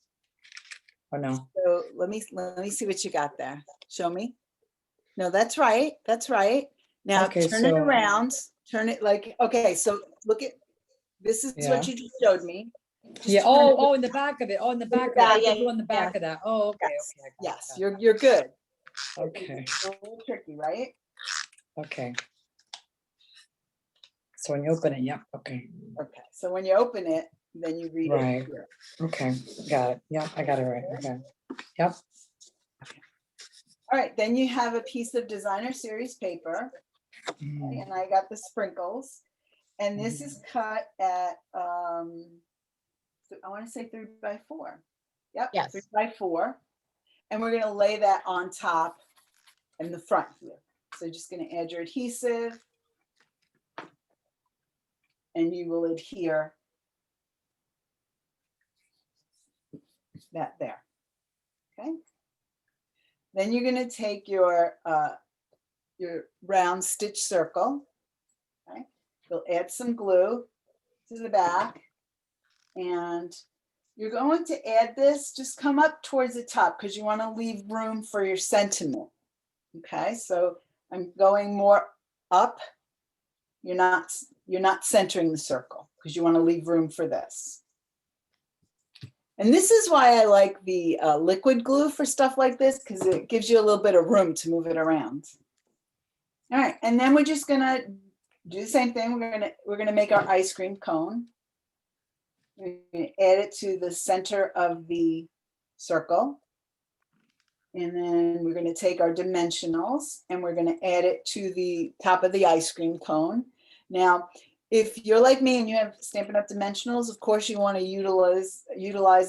Or no? So let me see what you got there. Show me. No, that's right. That's right. Now Okay, turn it so- around. Turn it like, okay, so look at, this is Yeah. what you just showed me. Just Yeah, turn it- oh, in the back of it, oh, in the back of back, it, yeah, the glue on the back yeah. of that. Oh, okay, Yes, okay. I got it, yes, got it. you're good. Okay, It's a little tricky, right? okay. So when you open it, yeah, okay, Okay, so when you open it, then you read Right. it here. okay, got it. Yeah, I got it right, okay. Yep, All right, then you have a piece of designer series paper, Mm, and I got the sprinkles. And this is cut at, I want to say 3x4. Yep, Yes. 3x4. And we're gonna lay that on top in the front here. So you're just gonna add your adhesive. And you will adhere that there, okay? Then you're gonna take your round stitch circle, okay? You'll add some glue to the back, and you're going to add this, just come up towards the top because you want to leave room for your sentiment, okay? So I'm going more up. You're not centering the circle because you want to leave room for this. And this is why I like the liquid glue for stuff like this, because it gives you a little bit of room to move it around. All right, and then we're just gonna do the same thing. We're gonna make our ice cream cone. We're gonna add it to the center of the circle. And then we're gonna take our dimensionals and we're gonna add it to the top of the ice cream cone. Now, if you're like me and you have Stampin' Up! Dimensionals, of course you want to utilize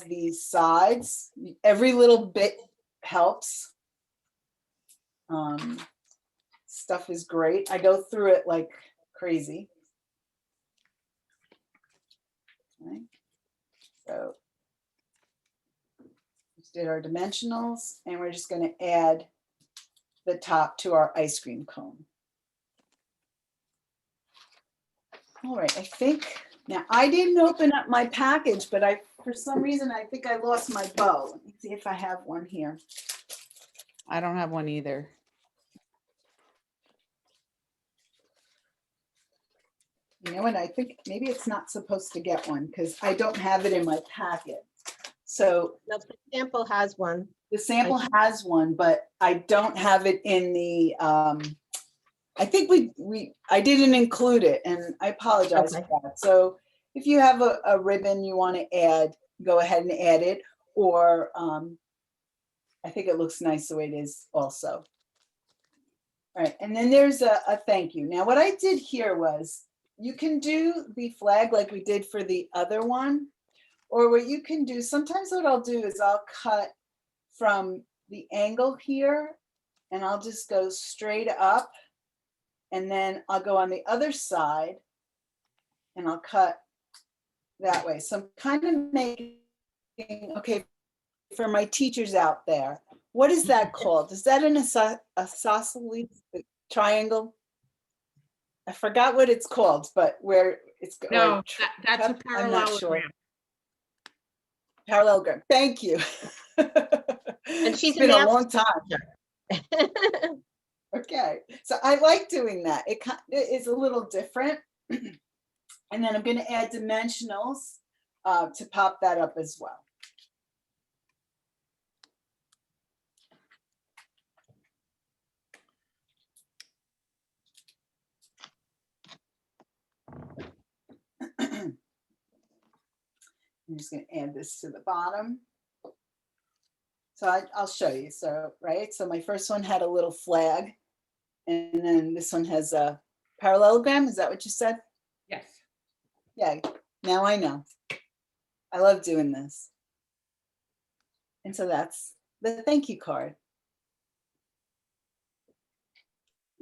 these sides. Every little bit helps. Stuff is great. I go through it like crazy. Okay. So just did our dimensionals, and we're just going to add the top to our ice cream cone. All right, I think, now I didn't open up my package, but for some reason, I think I lost my bow. Let me see if I have one here. I don't have one either. You know what, I think maybe it's not supposed to get one because I don't have it in my packet. So No, the sample has one. the sample has one, but I don't have it in the, I think I didn't include it, and I apologize Okay. for that. So if you have a ribbon you want to add, go ahead and add it, or I think it looks nice the way it is also. All right, and then there's a thank you. Now what I did here was, you can do the flag like we did for the other one, or what you can do, sometimes what I'll do is I'll cut from the angle here, and I'll just go straight up. And then I'll go on the other side and I'll cut that way. So I'm kind of making, okay, for my teachers out there, what is that called? Is that an isosceles triangle? I forgot what it's called, but where it's No, that's a I'm not sure. parallelogram. Parallelogram. Thank you. And she's It's been a math long time. Okay, so I like doing that. It is a little different. And then I'm going to add dimensionals to pop that up as well. I'm just going to add this to the bottom. So I'll show you. So, right, so my first one had a little flag, and then this one has a parallelogram. Is that what you said? Yes. Yeah, now I know. I love doing this. And so that's the thank you card.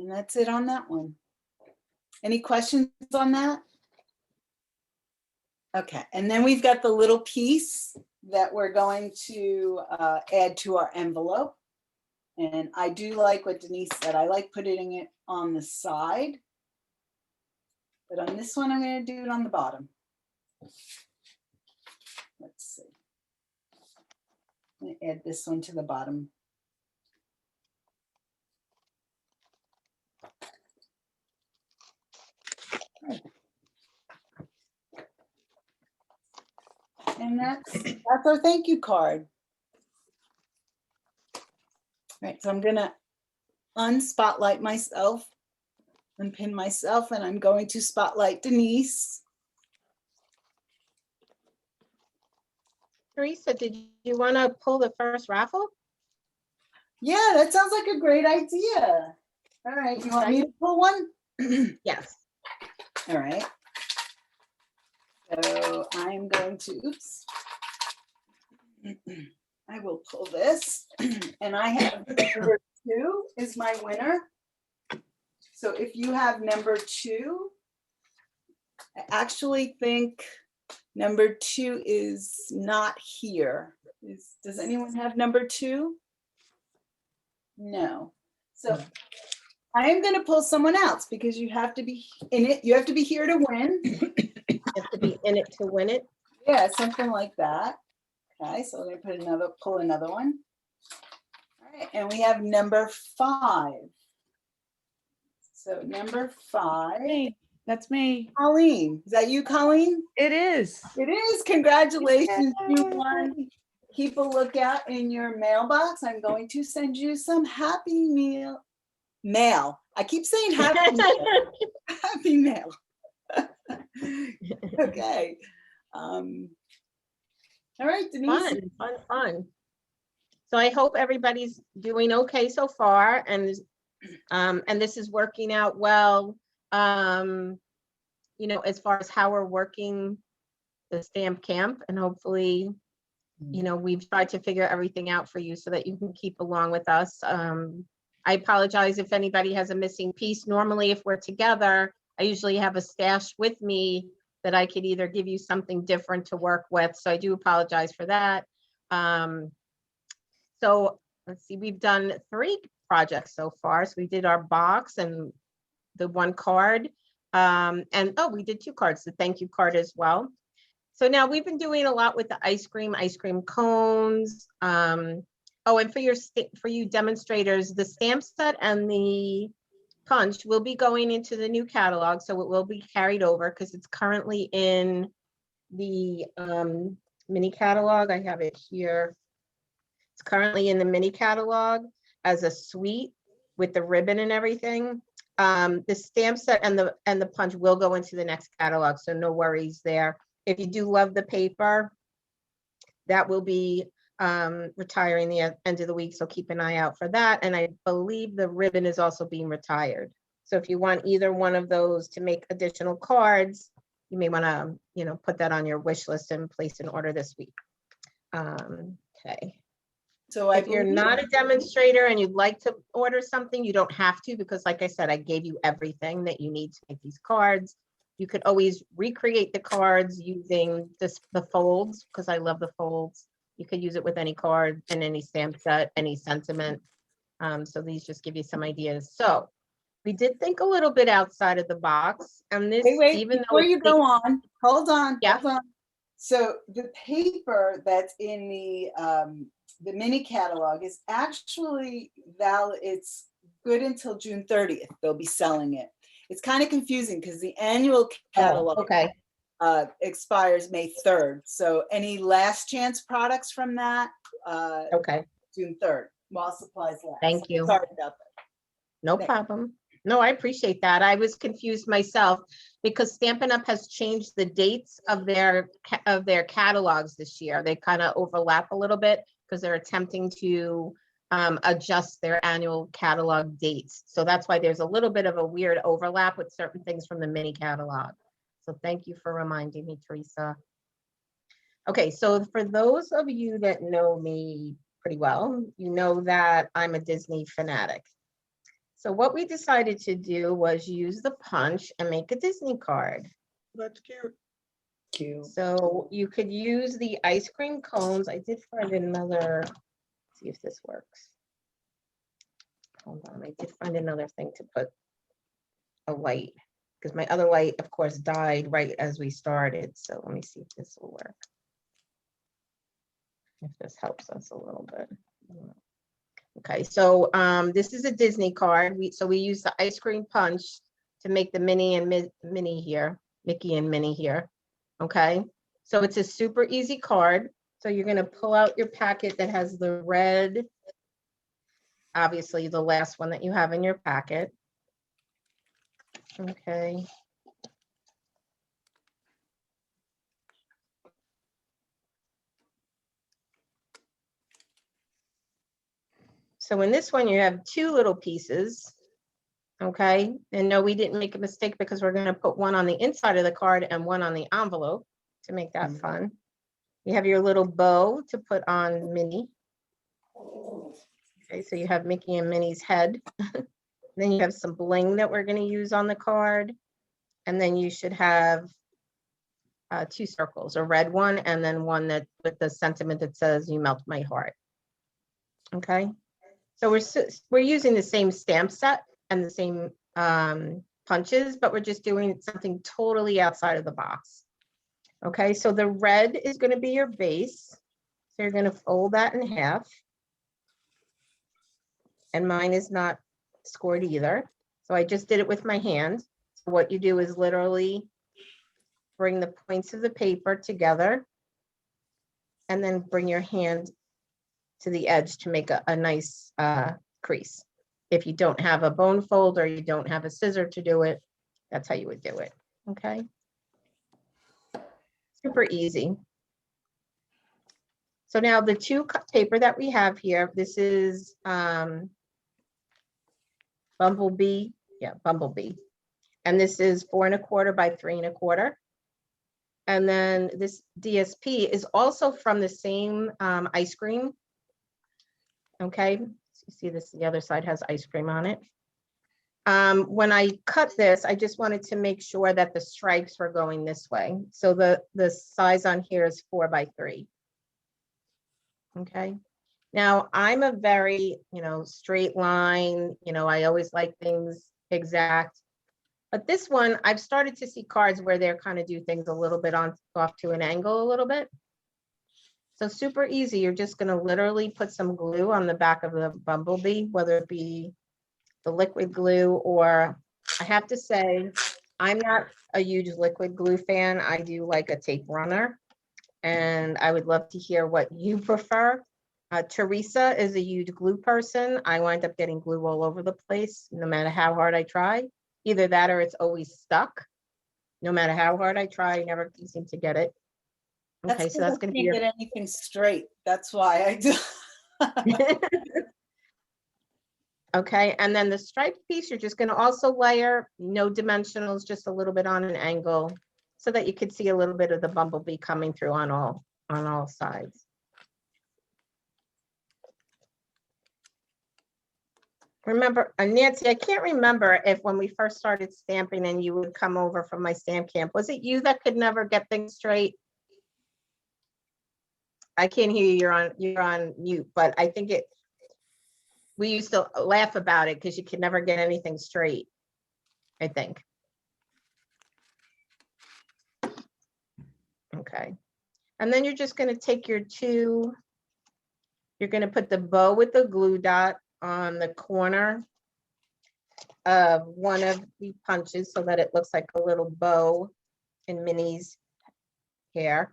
And that's it on that one. Any questions on that? Okay, and then we've got the little piece that we're going to add to our envelope. And I do like what Denise said. I like putting it on the side. But on this one, I'm going to do it on the bottom. Let's see. I'm going to add this one to the bottom. And that's our thank you card. All right, so I'm gonna unspotlight myself, unpin myself, and I'm going to spotlight Denise. Theresa, did you want to pull the first raffle? Yeah, that sounds like a great idea. All right, you want me to pull one? Yes. All right. So I'm going to, oops. I will pull this, and I have number 2 is my winner. So if you have number 2, I actually think number 2 is not here. Does anyone have number 2? No. So I am going to pull someone else because you have to be in it. You have to be here to win. You have to be in it to win it. Yeah, something like that. Okay, so let me pull another one. All right, and we have number 5. So number 5. Hey, that's me. Colleen, is that you, Colleen? It is. It is. Congratulations, you won. Keep a lookout in your mailbox. I'm going to send you some happy mail. I keep saying happy mail. Happy mail. Okay. All right, Denise. Fun. So I hope everybody's doing okay so far, and this is working out well. You know, as far as how we're working the stamp camp, and hopefully, you know, we've tried to figure everything out for you so that you can keep along with us. I apologize if anybody has a missing piece. Normally, if we're together, I usually have a stash with me that I could either give you something different to work with. So I do apologize for that. So let's see, we've done 3 projects so far. So we did our box and the 1 card. And we did 2 cards, the thank you card as well. So now we've been doing a lot with the ice cream cones. And for you demonstrators, the stamp set and the punch will be going into the new catalog, so it will be carried over because it's currently in the mini catalog. I have it here. It's currently in the mini catalog as a suite with the ribbon and everything. The stamp set and the punch will go into the next catalog, so no worries there. If you do love the paper, that will be retiring the end of the week, so keep an eye out for that. And I believe the ribbon is also being retired. So if you want either one of those to make additional cards, you may want to, you know, put that on your wish list and place an order this week. Okay. So if you're not a demonstrator and you'd like to order something, you don't have to, because like I said, I gave you everything that you need to make these cards. You could always recreate the cards using the folds, because I love the folds. You could use it with any card and any stamp set, any sentiment. So these just give you some ideas. So we did think a little bit outside of the box, and this, wait, even before you go on, hold on. Yeah. So the paper that's in the mini catalog is actually valid. It's good until June 30th. They'll be selling it. It's kind of confusing because the annual catalog expires May 3rd. So any last chance products from that, June 3rd, while supplies last. Thank you. Sorry about that. No problem. No, I appreciate that. I was confused myself because Stampin' Up! Has changed the dates of their catalogs this year. They kind of overlap a little bit because they're attempting to adjust their annual catalog dates. So that's why there's a little bit of a weird overlap with certain things from the mini catalog. So thank you for reminding me, Theresa. Okay, so for those of you that know me pretty well, you know that I'm a Disney fanatic. So what we decided to do was use the punch and make a Disney card. That's cute. Cute. So you could use the ice cream cones. I did find another, see if this works. Hold on, I did find another thing to put a light, because my other light, of course, died right as we started. So let me see if this will work. If this helps us a little bit. Okay, so this is a Disney card. So we use the ice cream punch to make the Minnie and Minnie here, Mickey and Minnie here. Okay, so it's a super easy card. So you're gonna pull out your packet that has the red, obviously the last one that you have in your packet. Okay. So in this one, you have two little pieces. Okay, and no, we didn't make a mistake because we're gonna put one on the inside of the card and one on the envelope to make that fun. You have your little bow to put on Minnie. Okay, so you have Mickey and Minnie's head. Then you have some bling that we're gonna use on the card. And then you should have two circles, a red one and then one that with the sentiment that says "You melt my heart." Okay, so we're using the same stamp set and the same punches, but we're just doing something totally outside of the box. Okay, so the red is going to be your base. So you're going to fold that in half. And mine is not scored either. So I just did it with my hand. So what you do is literally bring the points of the paper together and then bring your hand to the edge to make a nice crease. If you don't have a bone fold or you don't have a scissor to do it, that's how you would do it. Okay. Super easy. So now the two paper that we have here, this is Bumblebee. Yeah, Bumblebee. And this is 4 1/4 by 3 1/4. And then this DSP is also from the same ice cream. Okay, so you see this, the other side has ice cream on it. When I cut this, I just wanted to make sure that the stripes were going this way. So the size on here is 4 by 3. Okay. Now I'm a very, straight line, I always like things exact. But this one, I've started to see cards where they're kind of do things a little bit off to an angle a little bit. So super easy. You're just going to literally put some glue on the back of the Bumblebee, whether it be the liquid glue or, I have to say, I'm not a huge liquid glue fan. I do like a tape runner, and I would love to hear what you prefer. Theresa is a huge glue person. I wind up getting glue all over the place, no matter how hard I try. Either that or it's always stuck. No matter how hard I try, I never can seem to get it. Okay, so that's going to be get anything straight. That's why I do. Okay, and then the striped piece, you're just going to also layer, no dimensionals, just a little bit on an angle so that you could see a little bit of the Bumblebee coming through on all sides. Remember, Nancy, I can't remember if when we first started stamping and you would come over from my stamp camp, was it you that could never get things straight? I can't hear you, you're on mute, but I think we used to laugh about it because you could never get anything straight, I think. Okay. And then you're just going to take your you're going to put the bow with the glue dot on the corner of one of the punches so that it looks like a little bow in Minnie's hair.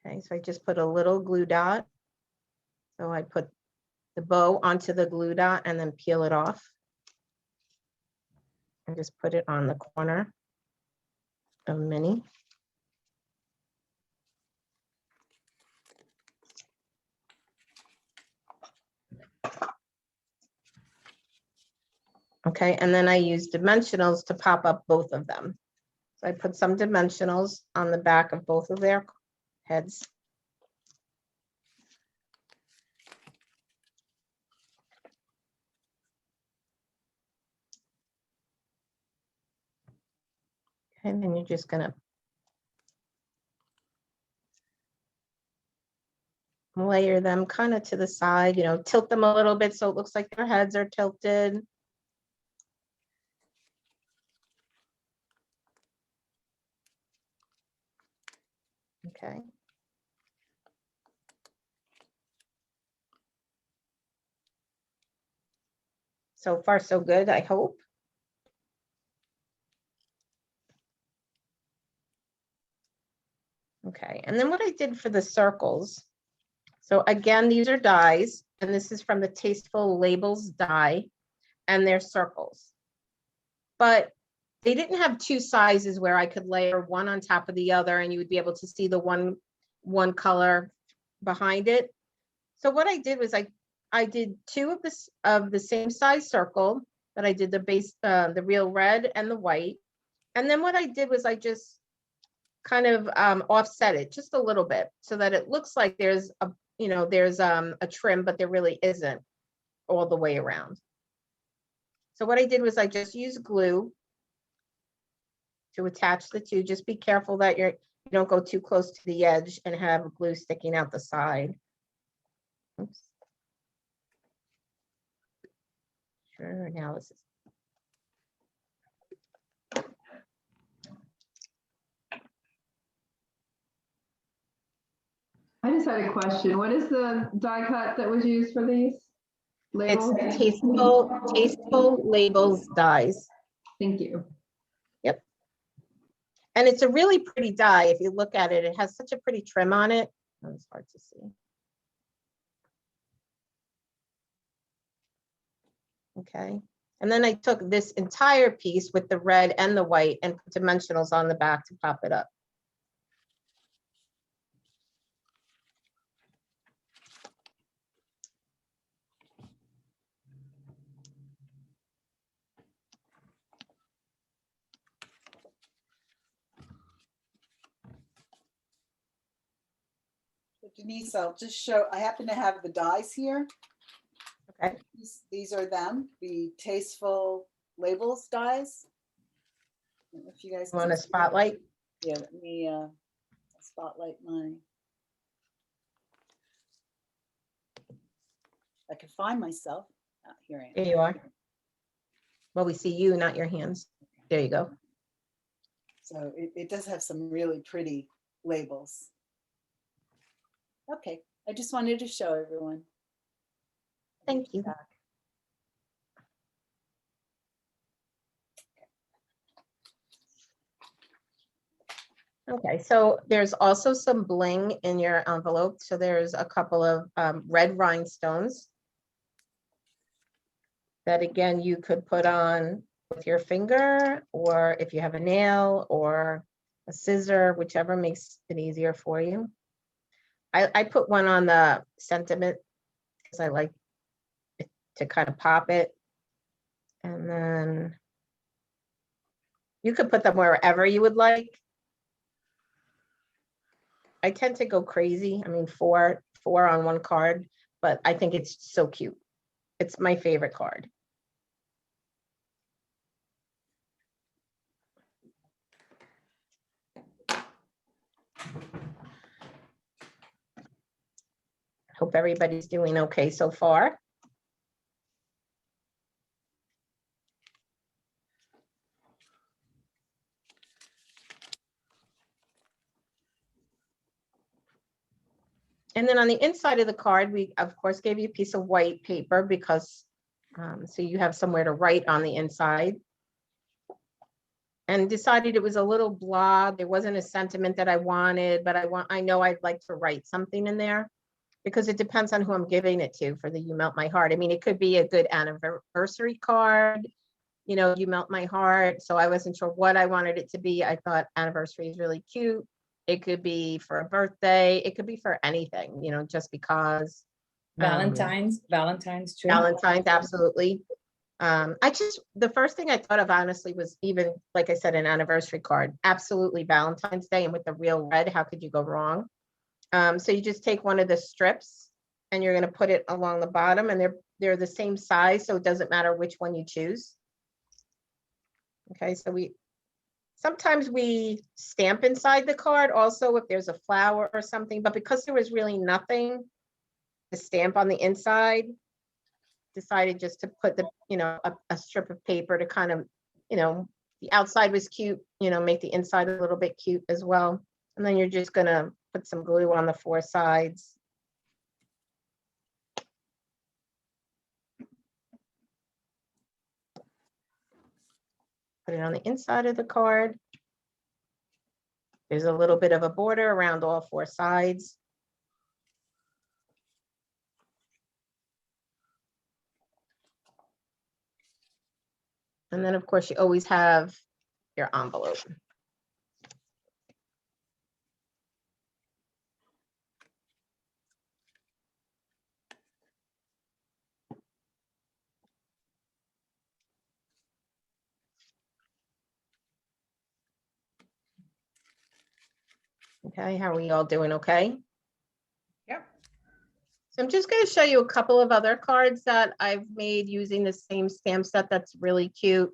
Okay, so I just put a little glue dot. So I put the bow onto the glue dot and then peel it off. And just put it on the corner of Minnie. Okay, and then I use dimensionals to pop up both of them. So I put some dimensionals on the back of both of their heads. And then you're just gonna layer them kind of to the side, you know, tilt them a little bit so it looks like their heads are tilted. Okay. So far, so good, I hope. Okay, and then what I did for the circles. So again, these are dies, and this is from the Tasteful Labels die, and they're circles. But they didn't have two sizes where I could layer one on top of the other and you would be able to see the one color behind it. So what I did was I did two of the same size circle, but I did the base, the real red and the white. And then what I did was I just kind of offset it just a little bit so that it looks like there's a, you know, there's a trim, but there really isn't all the way around. So what I did was I just used glue to attach the two. Just be careful that you don't go too close to the edge and have glue sticking out the side. Oops. Sure, now this is. I just had a question. What is the die cut that was used for these labels? It's Tasteful Labels dies. Thank you. Yep. And it's a really pretty die. If you look at it, it has such a pretty trim on it. Oh, it's hard to see. Okay. And then I took this entire piece with the red and the white and put dimensionals on the back to pop it up. Denise, I'll just show, I happen to have the dies here. Okay. These are them, the Tasteful Labels dies. I don't know if you guys Want can a see. spotlight? Yeah, let me spotlight mine. I can find myself. Oh, here I am. Here you are. Well, we see you, not your hands. There you go. So it does have some really pretty labels. Okay, I just wanted to show everyone. Thank you. Okay, so there's also some bling in your envelope. So there's a couple of red rhinestones that again, you could put on with your finger, or if you have a nail or a scissor, whichever makes it easier for you. I put one on the sentiment because I like it to kind of pop it. And then you could put them wherever you would like. I tend to go crazy. I mean, four on one card, but I think it's so cute. It's my favorite card. Hope everybody's doing okay so far. And then on the inside of the card, we of course gave you a piece of white paper because so you have somewhere to write on the inside. And decided it was a little blah. There wasn't a sentiment that I wanted, but I know I'd like to write something in there because it depends on who I'm giving it to for the You Melt My Heart. I mean, it could be a good anniversary card, you know, You Melt My Heart. So I wasn't sure what I wanted it to be. I thought anniversary is really cute. It could be for a birthday. It could be for anything, you know, just because. Valentine's too. Valentine's, absolutely. The first thing I thought of honestly was even, like I said, an anniversary card. Absolutely Valentine's Day, and with the real red, how could you go wrong? So you just take one of the strips and you're going to put it along the bottom, and they're the same size, so it doesn't matter which one you choose. Okay, so Sometimes we stamp inside the card also if there's a flower or something, but because there was really nothing to stamp on the inside, decided just to put the, a strip of paper to kind of, the outside was cute, make the inside a little bit cute as well. And then you're just gonna put some glue on the 4 sides. Put it on the inside of the card. There's a little bit of a border around all 4 sides. And then of course you always have your envelope. Okay, how are we all doing? Okay. Yep. So I'm just going to show you a couple of other cards that I've made using the same stamp set that's really cute.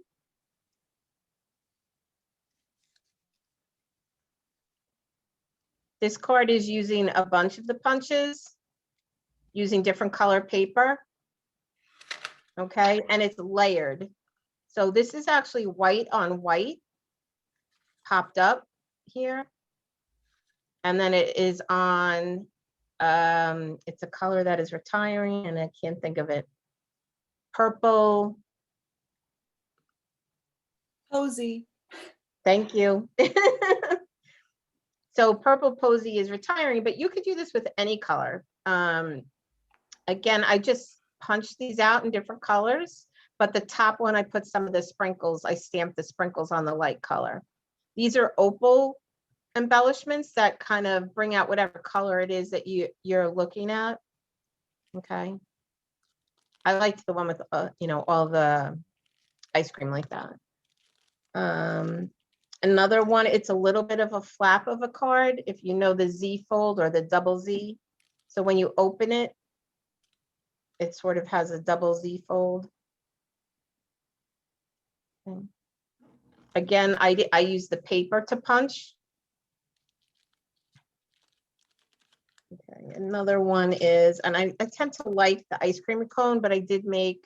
This card is using a bunch of the punches, using different color paper. Okay, and it's layered. So this is actually white on white, popped up here. And then it is on, it's a color that is retiring and I can't think of it. Purple. Posy. Thank you. So purple posy is retiring, but you could do this with any color. Again, I just punched these out in different colors, but the top one, I put some of the sprinkles. I stamped the sprinkles on the light color. These are opal embellishments that kind of bring out whatever color it is that you're looking at. Okay. I liked the one with, all the ice cream like that. Another one, it's a little bit of a flap of a card, if you know the Z fold or the double Z. So when you open it, it sort of has a double Z fold. Okay. Again, I use the paper to punch. Okay, another one is, and I tend to like the ice cream cone, but I did make,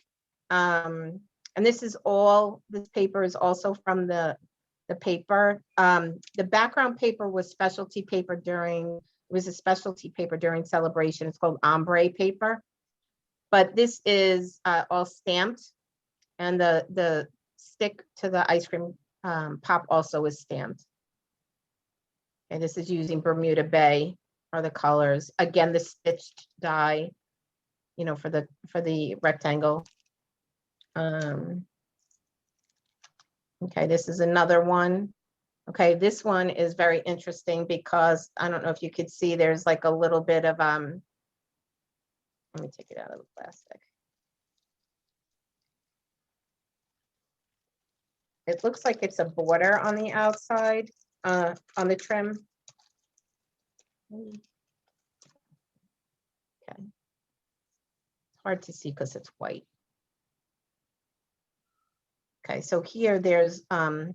and this paper is also from the paper. The background paper was specialty paper during celebration. It's called Ombre Paper. But this is all stamped, and the stick to the ice cream pop also is stamped. And this is using Bermuda Bay are the colors. Again, the stitched die, for the rectangle. Okay, this is another one. Okay, this one is very interesting because I don't know if you could see, there's like a little bit of, let me take it out of the plastic. It looks like it's a border on the outside, on the trim. Okay. It's hard to see because it's white. Okay, so here there's like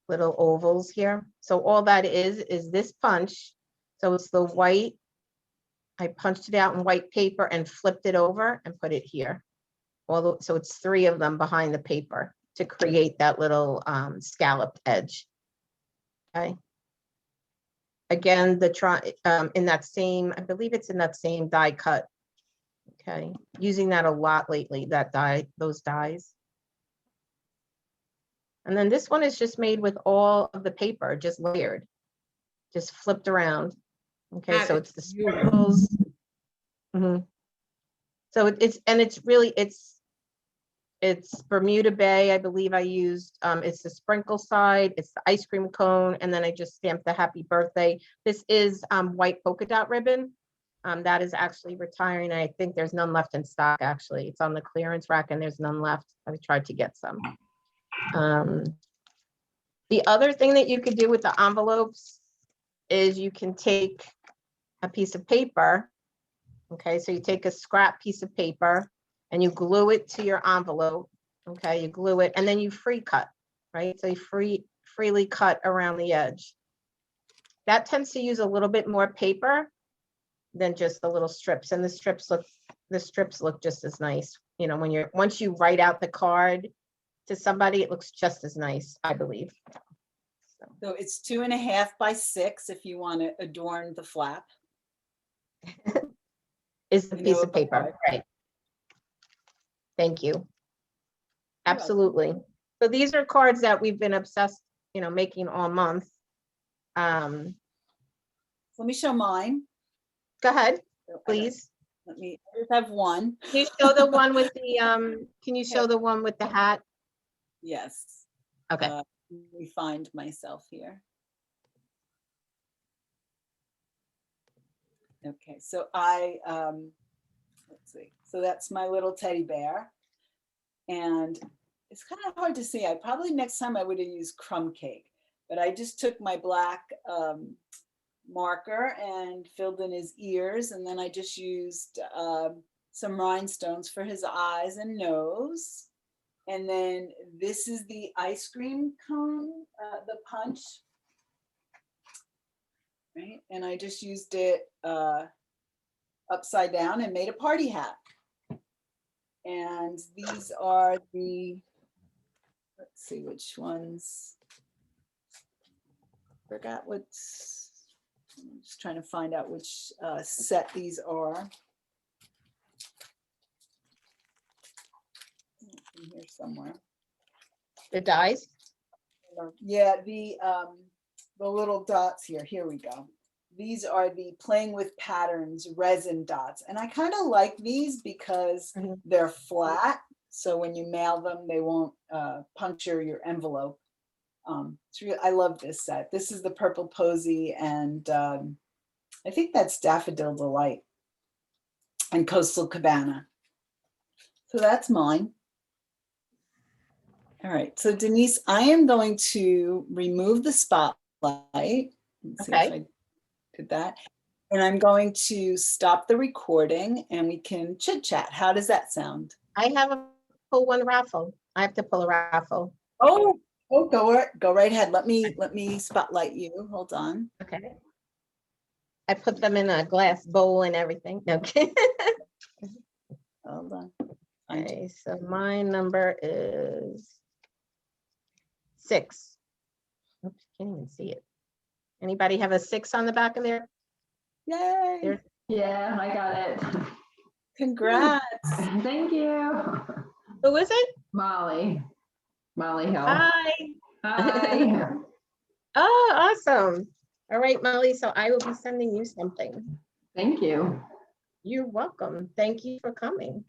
little ovals here. So all that is this punch. So it's the white. I punched it out in white paper and flipped it over and put it here. So it's 3 of them behind the paper to create that little scalloped edge. Okay. Again, in that same, I believe it's in that same die cut. Okay, using that a lot lately, those dies. And then this one is just made with all of the paper, just layered, just flipped around. Okay, That so is it's the sprinkles. So it's Bermuda Bay, I believe I used. It's the sprinkle side, it's the ice cream cone, and then I just stamped the happy birthday. This is white polka dot ribbon. That is actually retiring. I think there's none left in stock, actually. It's on the clearance rack and there's none left. I tried to get some. The other thing that you could do with the envelopes is you can take a piece of paper. Okay, so you take a scrap piece of paper and you glue it to your envelope. Okay, you glue it and then you free cut, right? So you freely cut around the edge. That tends to use a little bit more paper than just the little strips, and the strips look just as nice. You know, when once you write out the card to somebody, it looks just as nice, I believe. So it's 2.5 by 6 if you want to adorn the flap. Is the You piece know of paper, about- right? Thank you. Absolutely. So these are cards that we've been obsessed, you know, making all month. Let me show mine. Go ahead, So I please. Let me, I just have one. Can you show the one with the, can you show the one with the hat? Yes. Okay. Let me find myself here. Okay, so let's see. So that's my little teddy bear. And it's kind of hard to see. Probably next time I would have used crumb cake, but I just took my black marker and filled in his ears. And then I just used some rhinestones for his eyes and nose. And then this is the ice cream cone, the punch. Right, and I just used it upside down and made a party hat. And these are the, let's see which ones. Forgot what's, I'm just trying to find out which set these are. In here somewhere. The dies? Yeah, the little dots here. Here we go. These are the Playing with Patterns resin dots. And I kind of like these because they're flat. So when you mail them, they won't puncture your envelope. I love this set. This is the Purple Posy, and I think that's Daffodil Delight and Coastal Cabana. So that's mine. All right, so Denise, I am going to remove the spotlight. Let's see if I did that. And I'm going to stop the recording and we can chit chat. How does that sound? I have a pull one raffle. I have to pull a raffle. Oh, go right ahead. Let me spotlight you. Hold on. Okay. I put them in a glass bowl and everything. Okay. Hold on. Okay, so my number is 6. Oops, can't even see it. Anybody have a 6 on the back of there? Yay. There. Yeah, I got it. Congrats. Thank you. Who is it? Molly Hill. Hi. Hi. Oh, awesome. All right, Molly, so I will be sending you something. Thank you. You're welcome. Thank you for coming.